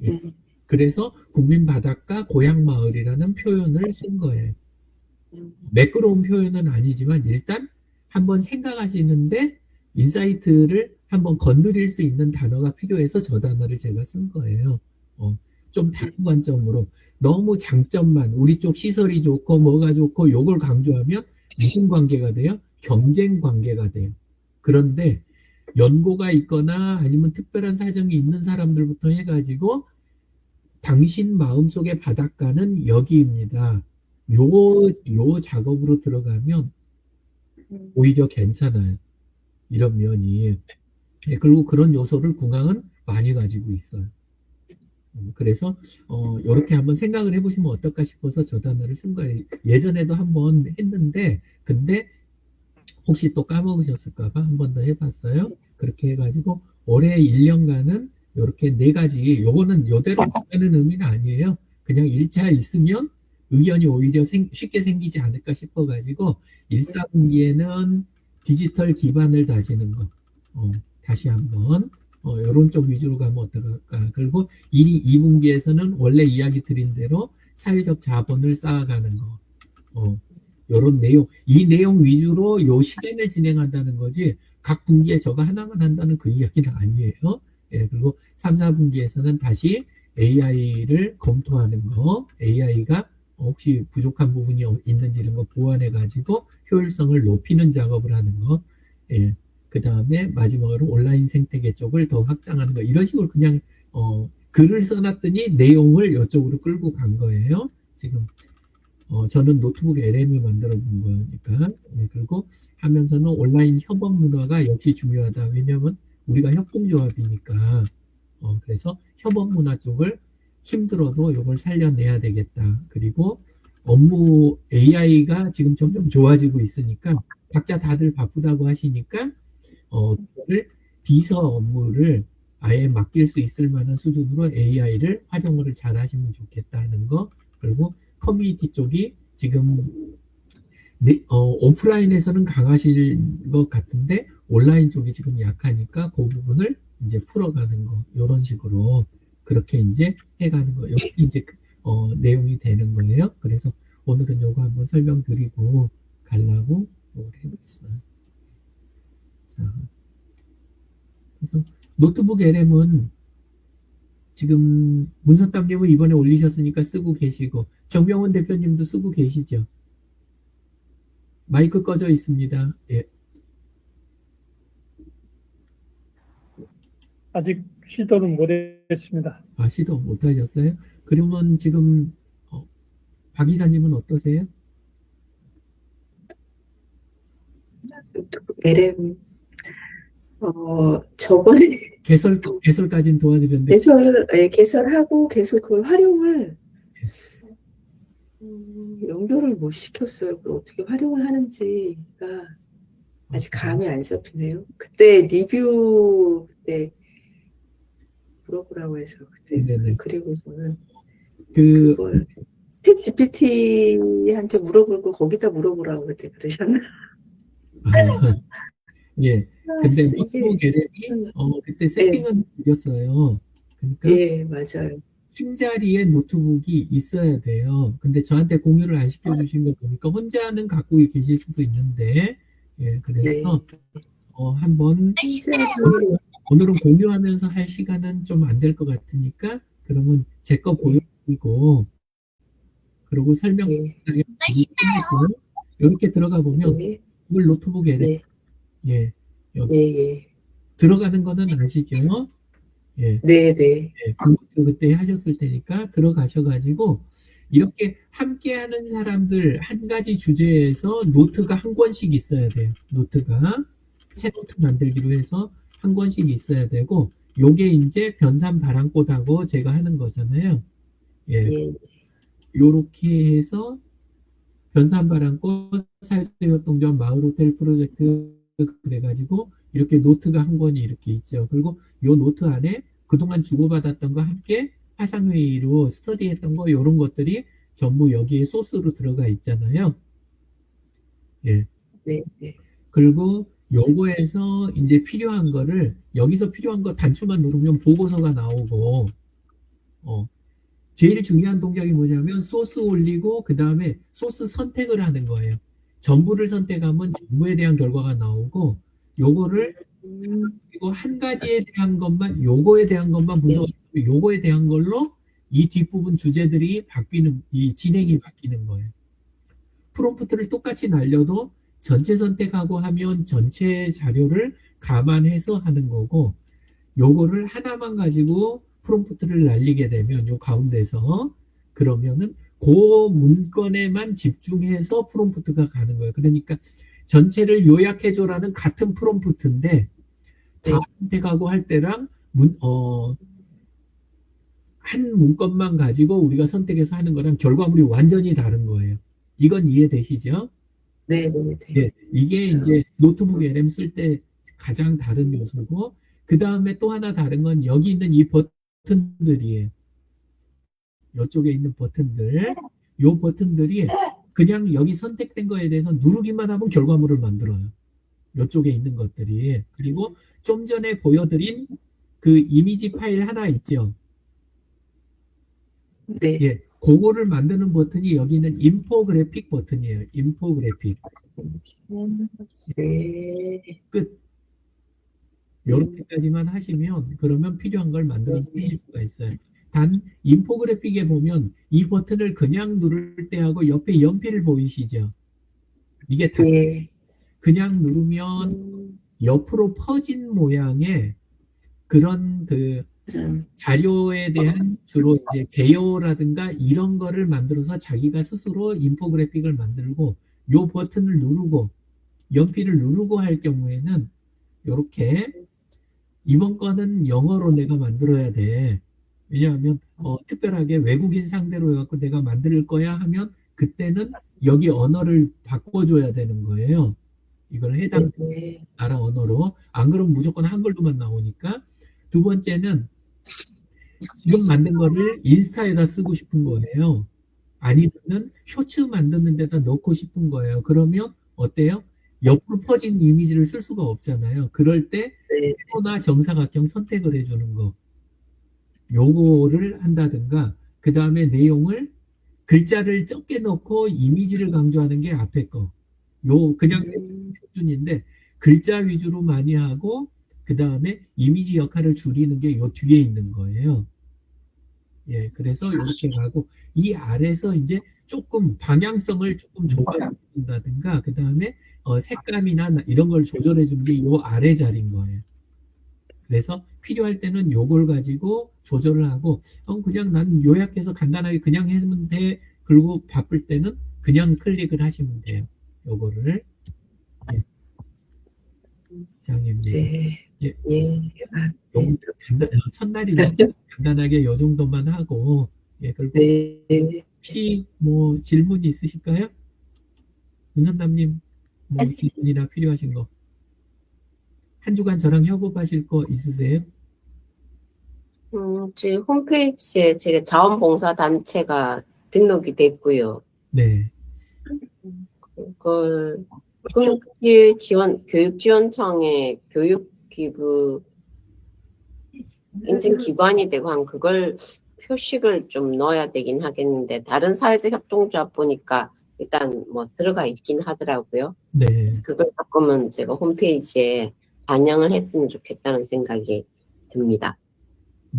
예. 음, 그래서 국민 바닷가 고향 마을이라는 표현을 쓴 거예요. 매끄러운 표현은 아니지만 일단 한번 생각하시는데 인사이트를 한번 건드릴 수 있는 단어가 필요해서 저 단어를 제가 쓴 거예요. 좀 다른 관점으로 너무 장점만 우리 쪽 시설이 좋고 뭐가 좋고 요걸 강조하면 무슨 관계가 돼요? 경쟁 관계가 돼요. 그런데 연고가 있거나 아니면 특별한 사정이 있는 사람들부터 해가지고 당신 마음속의 바닷가는 여기입니다. 요 작업으로 들어가면 오히려 괜찮아요. 이런 면이. 예, 그리고 그런 요소를 궁합은 많이 가지고 있어요. 그래서 이렇게 한번 생각을 해보시면 어떨까 싶어서 저 단어를 쓴 거예요. 예전에도 한번 했는데 근데 혹시 또 까먹으셨을까 봐 한 번 더 해봤어요. 그렇게 해가지고 올해 1년간은 이렇게 4가지, 요거는 요대로 가는 의미는 아니에요. 그냥 1차 있으면 의견이 오히려 쉽게 생기지 않을까 싶어가지고 1, 4분기에는 디지털 기반을 다지는 것. 다시 한번 이런 쪽 위주로 가면 어떨까. 그리고 2분기에서는 원래 이야기 드린 대로 사회적 자본을 쌓아가는 거. 요런 내용, 이 내용 위주로 요 실행을 진행한다는 거지 각 분기에 저거 하나만 한다는 그 이야기는 아니에요. 예, 그리고 3, 4분기에서는 다시 AI를 검토하는 거, AI가 혹시 부족한 부분이 있는지 이런 거 보완해 가지고 효율성을 높이는 작업을 하는 거. 예. 그 다음에 마지막으로 온라인 생태계 쪽을 더 확장하는 거. 이런 식으로 그냥 글을 써놨더니 내용을 이쪽으로 끌고 간 거예요. 지금 저는 노트북 LM을 만들어 본 거니까. 예, 그리고 하면서는 온라인 협업 문화가 역시 중요하다. 왜냐하면 우리가 협동조합이니까. 그래서 협업 문화 쪽을 힘들어도 이걸 살려내야 되겠다. 그리고 업무 AI가 지금 점점 좋아지고 있으니까 각자 다들 바쁘다고 하시니까 그거를 비서 업무를 아예 맡길 수 있을 만한 수준으로 AI를 활용을 잘 하시면 좋겠다는 거. 그리고 커뮤니티 쪽이 지금 오프라인에서는 강하실 것 같은데 온라인 쪽이 지금 약하니까 그 부분을 이제 풀어가는 거 이런 식으로 그렇게 이제 해가는 거 여기 이제 내용이 되는 거예요. 그래서 오늘은 요거 한번 설명드리고 가려고 해봤어요. 자, 그래서 노트북 LM은 지금 문선땀님은 이번에 올리셨으니까 쓰고 계시고 정병원 대표님도 쓰고 계시죠? 마이크 꺼져 있습니다. 예. 아직 시도는 못했습니다. 아, 시도 못 하셨어요? 그러면 지금 박 이사님은 어떠세요? LM 저번에 개설까지는 도와드렸는데 개설하고 계속 그걸 활용을 연결을 못 시켰어요. 그걸 어떻게 활용을 하는지가 아직 감이 안 잡히네요. 그때 리뷰 그때 물어보라고 해서 그때 네네. 그리고서는 그 그걸 GPT한테 물어볼 거 거기다 물어보라고 그때 그러셨나? 예. 근데 이게 노트북 LM이 그때 세팅은 드렸어요. 그러니까 예, 맞아요. 팀자리에 노트북이 있어야 돼요. 근데 저한테 공유를 안 시켜주신 거 보니까 혼자는 갖고 계실 수도 있는데, 예, 그래서 한번 오늘은 공유하면서 할 시간은 좀 안 될 것 같으니까 그러면 제 거 보여드리고 그리고 설명 끝내고 이렇게 들어가 보면 네, 구글 노트북 LM 네, 예, 여기 예, 들어가는 거는 아시죠? 예. 네, 네, 예, 그때 하셨을 테니까 들어가셔가지고 이렇게 함께하는 사람들 한 가지 주제에서 노트가 한 권씩 있어야 돼요. 노트가 새 노트 만들기로 해서 한 권씩 있어야 되고 요게 이제 변산 바람꽃하고 제가 하는 거잖아요. 예, 예, 요렇게 해서 변산 바람꽃 사회협동조합 마을호텔 프로젝트 그래가지고 이렇게 노트가 한 권이 이렇게 있죠. 그리고 요 노트 안에 그동안 주고받았던 거 함께 화상회의로 스터디했던 거 이런 것들이 전부 여기에 소스로 들어가 있잖아요. 예. 네, 네. 그리고 요거에서 이제 필요한 거를 여기서 필요한 거 단추만 누르면 보고서가 나오고 제일 중요한 동작이 뭐냐면 소스 올리고 그 다음에 소스 선택을 하는 거예요. 전부를 선택하면 전부에 대한 결과가 나오고 요거를 그리고 한 가지에 대한 것만 요거에 대한 것만 분석하고 요거에 대한 걸로 이 뒷부분 주제들이 바뀌는 이 진행이 바뀌는 거예요. 프롬프트를 똑같이 날려도 전체 선택하고 하면 전체 자료를 감안해서 하는 거고 요거를 하나만 가지고 프롬프트를 날리게 되면 요 가운데서 그러면은 그 문건에만 집중해서 프롬프트가 가는 거예요. 그러니까 전체를 요약해줘라는 같은 프롬프트인데 다 선택하고 할 때랑 한 문건만 가지고 우리가 선택해서 하는 거랑 결과물이 완전히 다른 거예요. 이건 이해되시죠? 네, 네, 네. 예, 이게 이제 노트북 LM 쓸 때 가장 다른 요소고, 그 다음에 또 하나 다른 건 여기 있는 이 버튼들이에요. 이쪽에 있는 버튼들. 요 버튼들이 그냥 여기 선택된 거에 대해서 누르기만 하면 결과물을 만들어요. 이쪽에 있는 것들이. 그리고 좀 전에 보여드린 그 이미지 파일 하나 있죠. 네. 예, 그거를 만드는 버튼이 여기 있는 인포그래픽 버튼이에요. 인포그래픽. 네. 끝. 이렇게까지만 하시면 그러면 필요한 걸 만들어서 쓰실 수가 있어요. 단 인포그래픽에 보면 이 버튼을 그냥 누를 때하고 옆에 연필 보이시죠? 이게 다 네. 그냥 누르면 옆으로 퍼진 모양의 그런 그 자료에 대한 주로 이제 개요라든가 이런 거를 만들어서 자기가 스스로 인포그래픽을 만들고 요 버튼을 누르고 연필을 누르고 할 경우에는 이렇게 이번 거는 영어로 내가 만들어야 돼. 왜냐하면 특별하게 외국인 상대로 해갖고 내가 만들 거야 하면 그때는 여기 언어를 바꿔줘야 되는 거예요. 이걸 해당 나라 언어로. 안 그러면 무조건 한글로만 나오니까. 두 번째는 지금 만든 거를 인스타에다 쓰고 싶은 거예요. 아니면은 쇼츠 만드는 데다 넣고 싶은 거예요. 그러면 어때요? 옆으로 퍼진 이미지를 쓸 수가 없잖아요. 그럴 때 네. 세로나 정사각형 선택을 해주는 거. 요거를 한다든가 그 다음에 내용을 글자를 적게 넣고 이미지를 강조하는 게 앞에 거. 요 그냥 표준인데 글자 위주로 많이 하고 그 다음에 이미지 역할을 줄이는 게 요 뒤에 있는 거예요. 예, 그래서 이렇게 가고 이 아래서 이제 조금 방향성을 조금 조절해준다든가 그 다음에 색감이나 이런 걸 조절해 주는 게 요 아래 자리인 거예요. 그래서 필요할 때는 요걸 가지고 조절을 하고 그냥 난 요약해서 간단하게 그냥 하면 돼. 그리고 바쁠 때는 그냥 클릭을 하시면 돼요. 요거를. 예. 이상입니다. 네. 예. 예. 아, 네. 첫날이라 간단하게 요 정도만 하고 예, 그리고 네. 혹시 뭐 질문이 있으실까요? 문선담님 뭐 질문이나 필요하신 거 한 주간 저랑 협업하실 거 있으세요? 저희 홈페이지에 제가 자원봉사단체가 등록이 됐고요. 네. 그걸 교육지원청의 교육기부 인증기관이 되고 한 그걸 표식을 좀 넣어야 되긴 하겠는데 다른 사회적 협동조합 보니까 일단 뭐 들어가 있긴 하더라고요. 네. 그걸 조금은 제가 홈페이지에 반영을 했으면 좋겠다는 생각이 듭니다.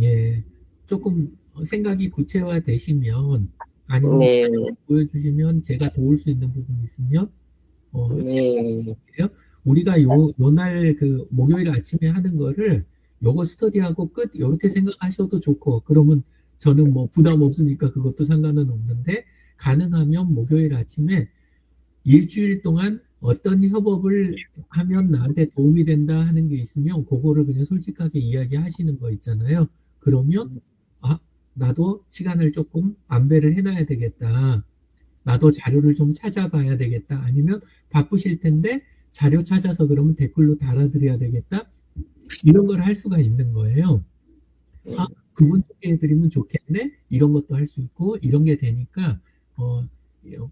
예. 조금 생각이 구체화되시면 아니면 네. 보여주시면 제가 도울 수 있는 부분이 있으면 네. 우리가 요날 그 목요일 아침에 하는 거를 요거 스터디하고 끝 이렇게 생각하셔도 좋고 그러면 저는 뭐 부담 없으니까 그것도 상관은 없는데 가능하면 목요일 아침에 일주일 동안 어떤 협업을 하면 나한테 도움이 된다 하는 게 있으면 그거를 그냥 솔직하게 이야기하시는 거 있잖아요. 그러면 나도 시간을 조금 안배를 해놔야 되겠다. 나도 자료를 좀 찾아봐야 되겠다. 아니면 바쁘실 텐데 자료 찾아서 그러면 댓글로 달아드려야 되겠다. 이런 걸 할 수가 있는 거예요. 아, 그분 소개해드리면 좋겠네? 이런 것도 할 수 있고, 이런 게 되니까,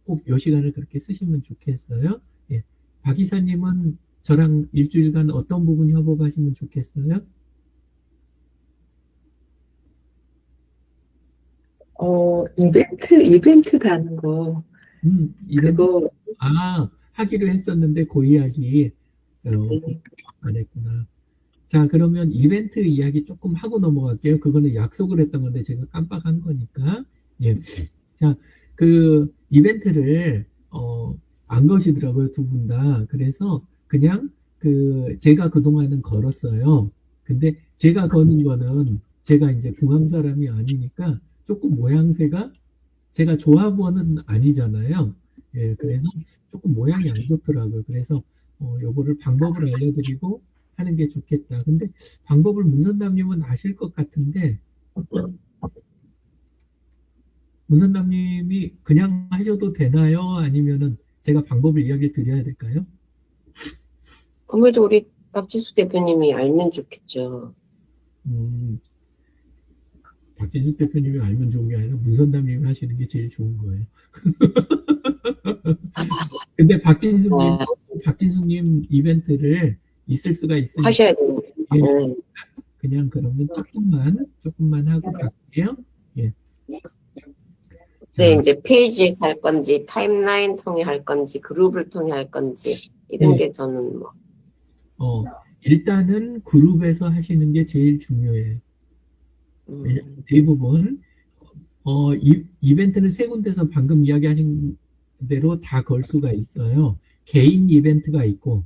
꼭 요 시간을 그렇게 쓰시면 좋겠어요. 예. 박 이사님은 저랑 일주일간 어떤 부분 협업하시면 좋겠어요? 이벤트 가는 거, 이벤트, 그거, 하기로 했었는데, 그 이야기, 네. 안 했구나. 자, 그러면 이벤트 이야기 조금 하고 넘어갈게요. 그거는 약속을 했던 건데 제가 깜빡한 거니까. 예. 자, 그 이벤트를 안 거시더라고요, 두 분 다. 그래서 그냥 제가 그동안은 걸었어요. 근데 제가 거는 거는 제가 이제 궁합 사람이 아니니까 조금 모양새가 제가 조합원은 아니잖아요. 예, 그래서 조금 모양이 안 좋더라고요. 그래서 요거를 방법을 알려드리고 하는 게 좋겠다. 근데 방법을 문선남님은 아실 것 같은데 문선남님이 그냥 하셔도 되나요? 아니면은 제가 방법을 이야기 드려야 될까요? 아무래도 우리 박지수 대표님이 알면 좋겠죠. 음, 박진숙 대표님이 알면 좋은 게 아니라 문선남님이 하시는 게 제일 좋은 거예요. 근데 네, 박진숙님 이벤트를 있을 수가 있으니까 하셔야 돼요. 예, 네. 그냥 그러면 조금만 하고 갈게요. 예. 네, 자, 이제 페이지에서 할 건지, 타임라인 통해 할 건지, 그룹을 통해 할 건지, 이런 예. 게 저는 뭐, 일단은 그룹에서 하시는 게 제일 중요해요. 왜냐면 대부분 이벤트는 세 군데서 방금 이야기하신 대로 다 걸 수가 있어요. 개인 이벤트가 있고,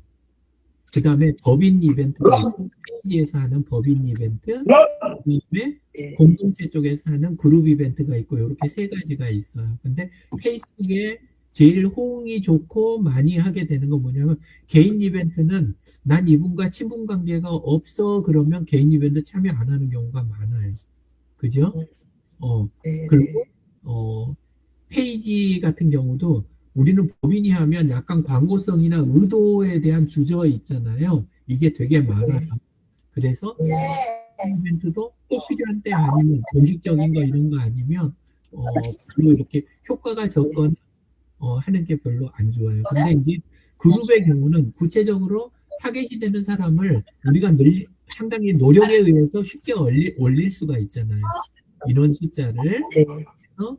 그 다음에 법인 이벤트가 있어요. 페이지에서 하는 법인 이벤트, 그 다음에 네. 공동체 쪽에서 하는 그룹 이벤트가 있고, 이렇게 세 가지가 있어요. 근데 페이스북에 제일 호응이 좋고 많이 하게 되는 건 뭐냐면, 개인 이벤트는 난 이분과 친분 관계가 없어, 그러면 개인 이벤트 참여 안 하는 경우가 많아요. 그죠? 네. 그리고 페이지 같은 경우도 우리는 법인이 하면 약간 광고성이나 의도에 대한 주저가 있잖아요. 이게 되게 많아요. 그래서 이벤트도 꼭 필요한 때 아니면 공식적인 거 이런 거 아니면 별로 이렇게 효과가 적거나 하는 게 별로 안 좋아요. 근데 이제 그룹의 경우는 구체적으로 타겟이 되는 사람을 우리가 상당히 노력에 의해서 쉽게 올릴 수가 있잖아요. 인원 숫자를. 네. 그래서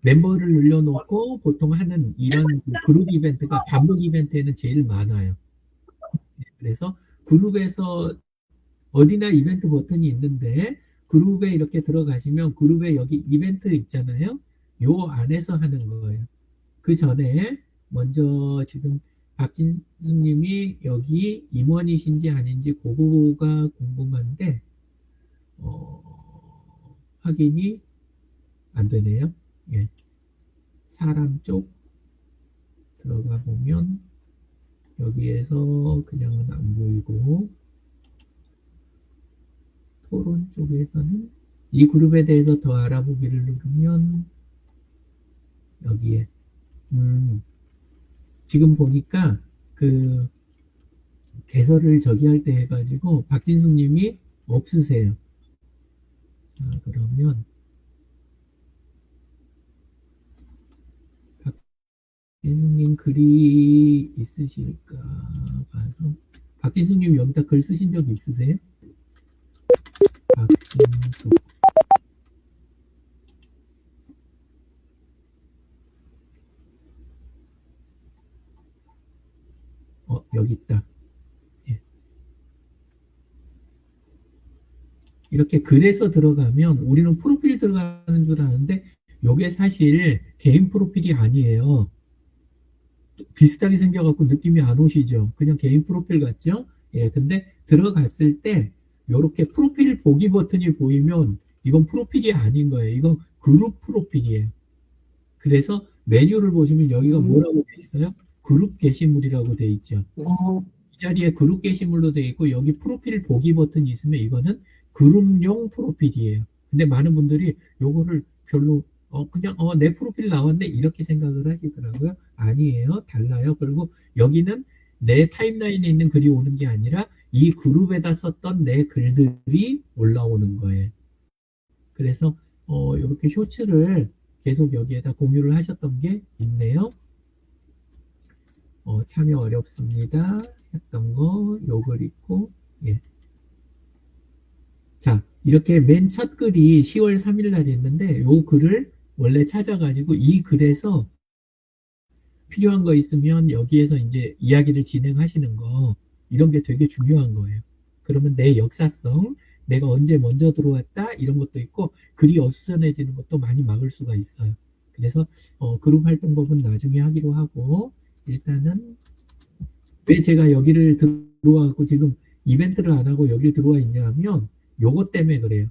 멤버를 늘려놓고 보통 하는 이런 그룹 이벤트가 반복 이벤트에는 제일 많아요. 그래서 그룹에서 어디나 이벤트 버튼이 있는데 그룹에 이렇게 들어가시면 그룹에 여기 이벤트 있잖아요. 요 안에서 하는 거예요. 그 전에 먼저 지금 박진숙님이 여기 임원이신지 아닌지 그거가 궁금한데 확인이 안 되네요. 예. 사람 쪽 들어가 보면 여기에서 그냥은 안 보이고 토론 쪽에서는 이 그룹에 대해서 더 알아보기를 누르면 여기에 지금 보니까 그 개설을 저기 할 때 해가지고 박진숙 님이 없으세요. 자, 그러면 박진숙님 글이 있으실까 봐서 박진숙님 여기다 글 쓰신 적 있으세요? 박진숙 여기 있다. 예. 이렇게 글에서 들어가면 우리는 프로필 들어가는 줄 아는데 이게 사실 개인 프로필이 아니에요. 비슷하게 생겨갖고 느낌이 안 오시죠? 그냥 개인 프로필 같죠? 예, 근데 들어갔을 때 이렇게 프로필 보기 버튼이 보이면 이건 프로필이 아닌 거예요. 이건 그룹 프로필이에요. 그래서 메뉴를 보시면 여기가 뭐라고 돼 있어요? 그룹 게시물이라고 돼 있죠. 이 자리에 그룹 게시물로 돼 있고 여기 프로필 보기 버튼이 있으면 이거는 그룹용 프로필이에요. 근데 많은 분들이 요거를 별로 그냥 내 프로필 나왔네 이렇게 생각을 하시더라고요. 아니에요. 달라요. 그리고 여기는 내 타임라인에 있는 글이 오는 게 아니라 이 그룹에다 썼던 내 글들이 올라오는 거예요. 그래서 이렇게 쇼츠를 계속 여기에다 공유를 하셨던 게 있네요. 참여 어렵습니다. 했던 거, 요 글 있고, 예. 자, 이렇게 맨 첫 글이 10월 3일 날 있는데, 요 글을 원래 찾아가지고 이 글에서 필요한 거 있으면 여기에서 이제 이야기를 진행하시는 거, 이런 게 되게 중요한 거예요. 그러면 내 역사성, 내가 언제 먼저 들어왔다, 이런 것도 있고, 글이 어수선해지는 것도 많이 막을 수가 있어요. 그래서, 그룹 활동법은 나중에 하기로 하고, 일단은, 왜 제가 여기를 들어와갖고 지금 이벤트를 안 하고 여기를 들어와 있냐 하면, 요것 때문에 그래요.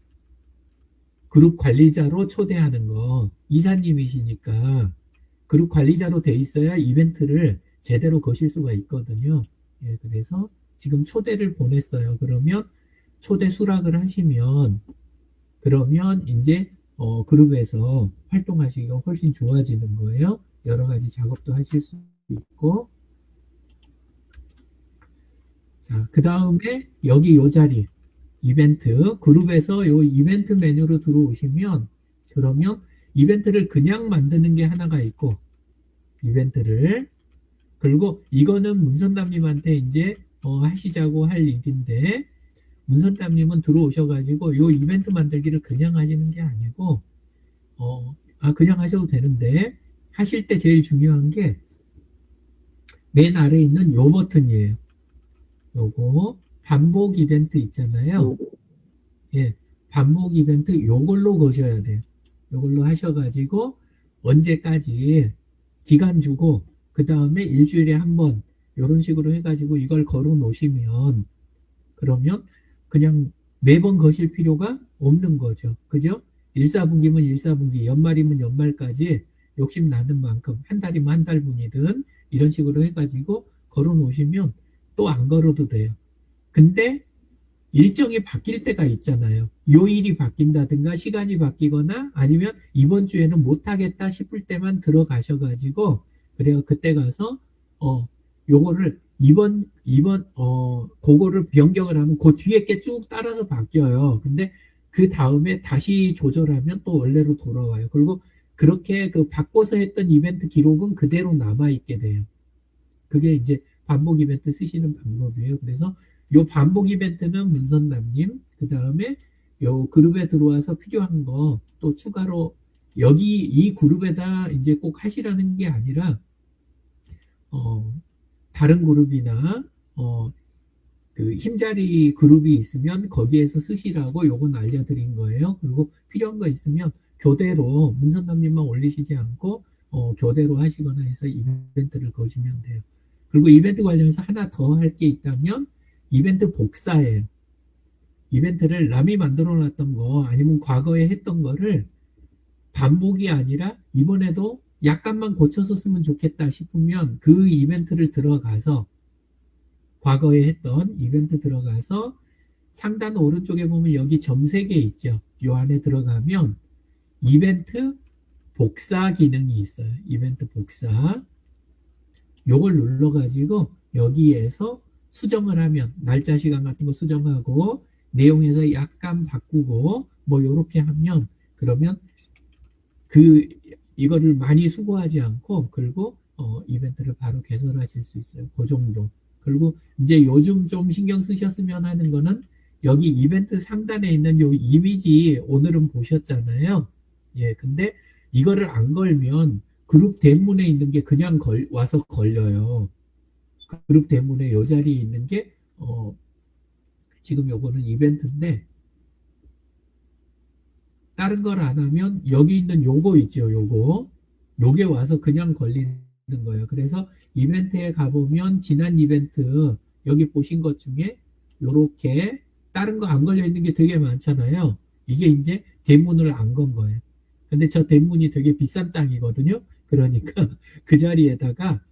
그룹 관리자로 초대하는 거, 이사님이시니까, 그룹 관리자로 돼 있어야 이벤트를 제대로 거실 수가 있거든요. 예, 그래서 지금 초대를 보냈어요. 그러면 초대 수락을 하시면, 그러면 이제 그룹에서 활동하시기가 훨씬 좋아지는 거예요. 여러 가지 작업도 하실 수 있고. 자, 그 다음에 여기 요 자리, 이벤트, 그룹에서 요 이벤트 메뉴로 들어오시면, 그러면 이벤트를 그냥 만드는 게 하나가 있고, 이벤트를, 그리고 이거는 문선담님한테 이제 하시자고 할 일인데, 문선담님은 들어오셔가지고 요 이벤트 만들기를 그냥 하시는 게 아니고, 그냥 하셔도 되는데, 하실 때 제일 중요한 게 맨 아래에 있는 요 버튼이에요. 요거 반복 이벤트 있잖아요. 예, 반복 이벤트 요걸로 거셔야 돼요. 요걸로 하셔가지고 언제까지 기간 주고, 그 다음에 일주일에 한 번 요런 식으로 해가지고 이걸 걸어 놓으시면, 그러면 그냥 매번 거실 필요가 없는 거죠. 그죠? 1사분기면 1사분기, 연말이면 연말까지 욕심 나는 만큼, 한 달이면 한 달분이든 이런 식으로 해가지고 걸어 놓으시면 또 안 걸어도 돼요. 근데 일정이 바뀔 때가 있잖아요. 요일이 바뀐다든가 시간이 바뀌거나 아니면 이번 주에는 못하겠다 싶을 때만 들어가셔가지고, 그래요. 그때 가서 요거를 그거를 변경을 하면 그 뒤에 게 쭉 따라서 바뀌어요. 근데 그 다음에 다시 조절하면 또 원래로 돌아와요. 그리고 그렇게 그 바꿔서 했던 이벤트 기록은 그대로 남아있게 돼요. 그게 이제 반복 이벤트 쓰시는 방법이에요. 그래서 요 반복 이벤트는 문선남님, 그 다음에 요 그룹에 들어와서 필요한 거 또 추가로 여기 이 그룹에다 이제 꼭 하시라는 게 아니라, 다른 그룹이나, 그 힘자리 그룹이 있으면 거기에서 쓰시라고 요건 알려드린 거예요. 그리고 필요한 거 있으면 교대로 문선남님만 올리시지 않고, 교대로 하시거나 해서 이벤트를 거시면 돼요. 그리고 이벤트 관련해서 하나 더 할 게 있다면, 이벤트 복사예요. 이벤트를 남이 만들어 놨던 거 아니면 과거에 했던 거를 반복이 아니라 이번에도 약간만 고쳐서 쓰면 좋겠다 싶으면 그 이벤트를 들어가서, 과거에 했던 이벤트 들어가서 상단 오른쪽에 보면 여기 점 3개 있죠. 요 안에 들어가면 이벤트 복사 기능이 있어요. 이벤트 복사. 요걸 눌러가지고 여기에서 수정을 하면, 날짜 시간 같은 거 수정하고 내용에서 약간 바꾸고 뭐 요렇게 하면, 그러면 이거를 많이 수고하지 않고, 그리고 이벤트를 바로 개설하실 수 있어요. 그 정도. 그리고 이제 요즘 좀 신경 쓰셨으면 하는 거는, 여기 이벤트 상단에 있는 요 이미지 오늘은 보셨잖아요. 예, 근데 이거를 안 걸면 그룹 대문에 있는 게 그냥 와서 걸려요. 그룹 대문에 요 자리에 있는 게, 지금 요거는 이벤트인데, 다른 걸 안 하면 여기 있는 요거 있죠. 요게 와서 그냥 걸리는 거예요. 그래서 이벤트에 가보면 지난 이벤트 여기 보신 것 중에 요렇게 다른 거 안 걸려 있는 게 되게 많잖아요. 이게 이제 대문을 안 건 거예요. 근데 저 대문이 되게 비싼 땅이거든요. 그러니까 그 자리에다가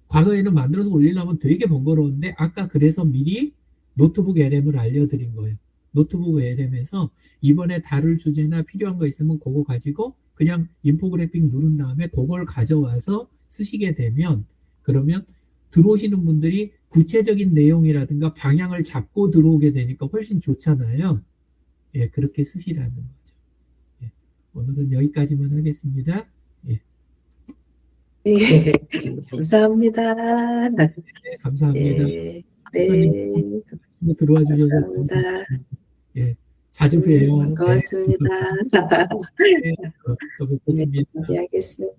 과거에는 만들어서 올리려면 되게 번거로운데, 아까 그래서 미리 노트북 LM을 알려드린 거예요. 노트북 LM에서 이번에 다룰 주제나 필요한 거 있으면 그거 가지고 그냥 인포그래픽 누른 다음에 그걸 가져와서 쓰시게 되면, 그러면 들어오시는 분들이 구체적인 내용이라든가 방향을 잡고 들어오게 되니까 훨씬 좋잖아요. 예, 그렇게 쓰시라는 거죠. 예, 오늘은 여기까지만 하겠습니다. 예, 네, 감사합니다. 네, 감사합니다. 네, 대표님 네, 들어와 주셔서 감사합니다. 감사합니다. 예, 자주 봬요. 네, 고맙습니다. 네, 또 네, 뵙겠습니다. 마무리하겠습니다.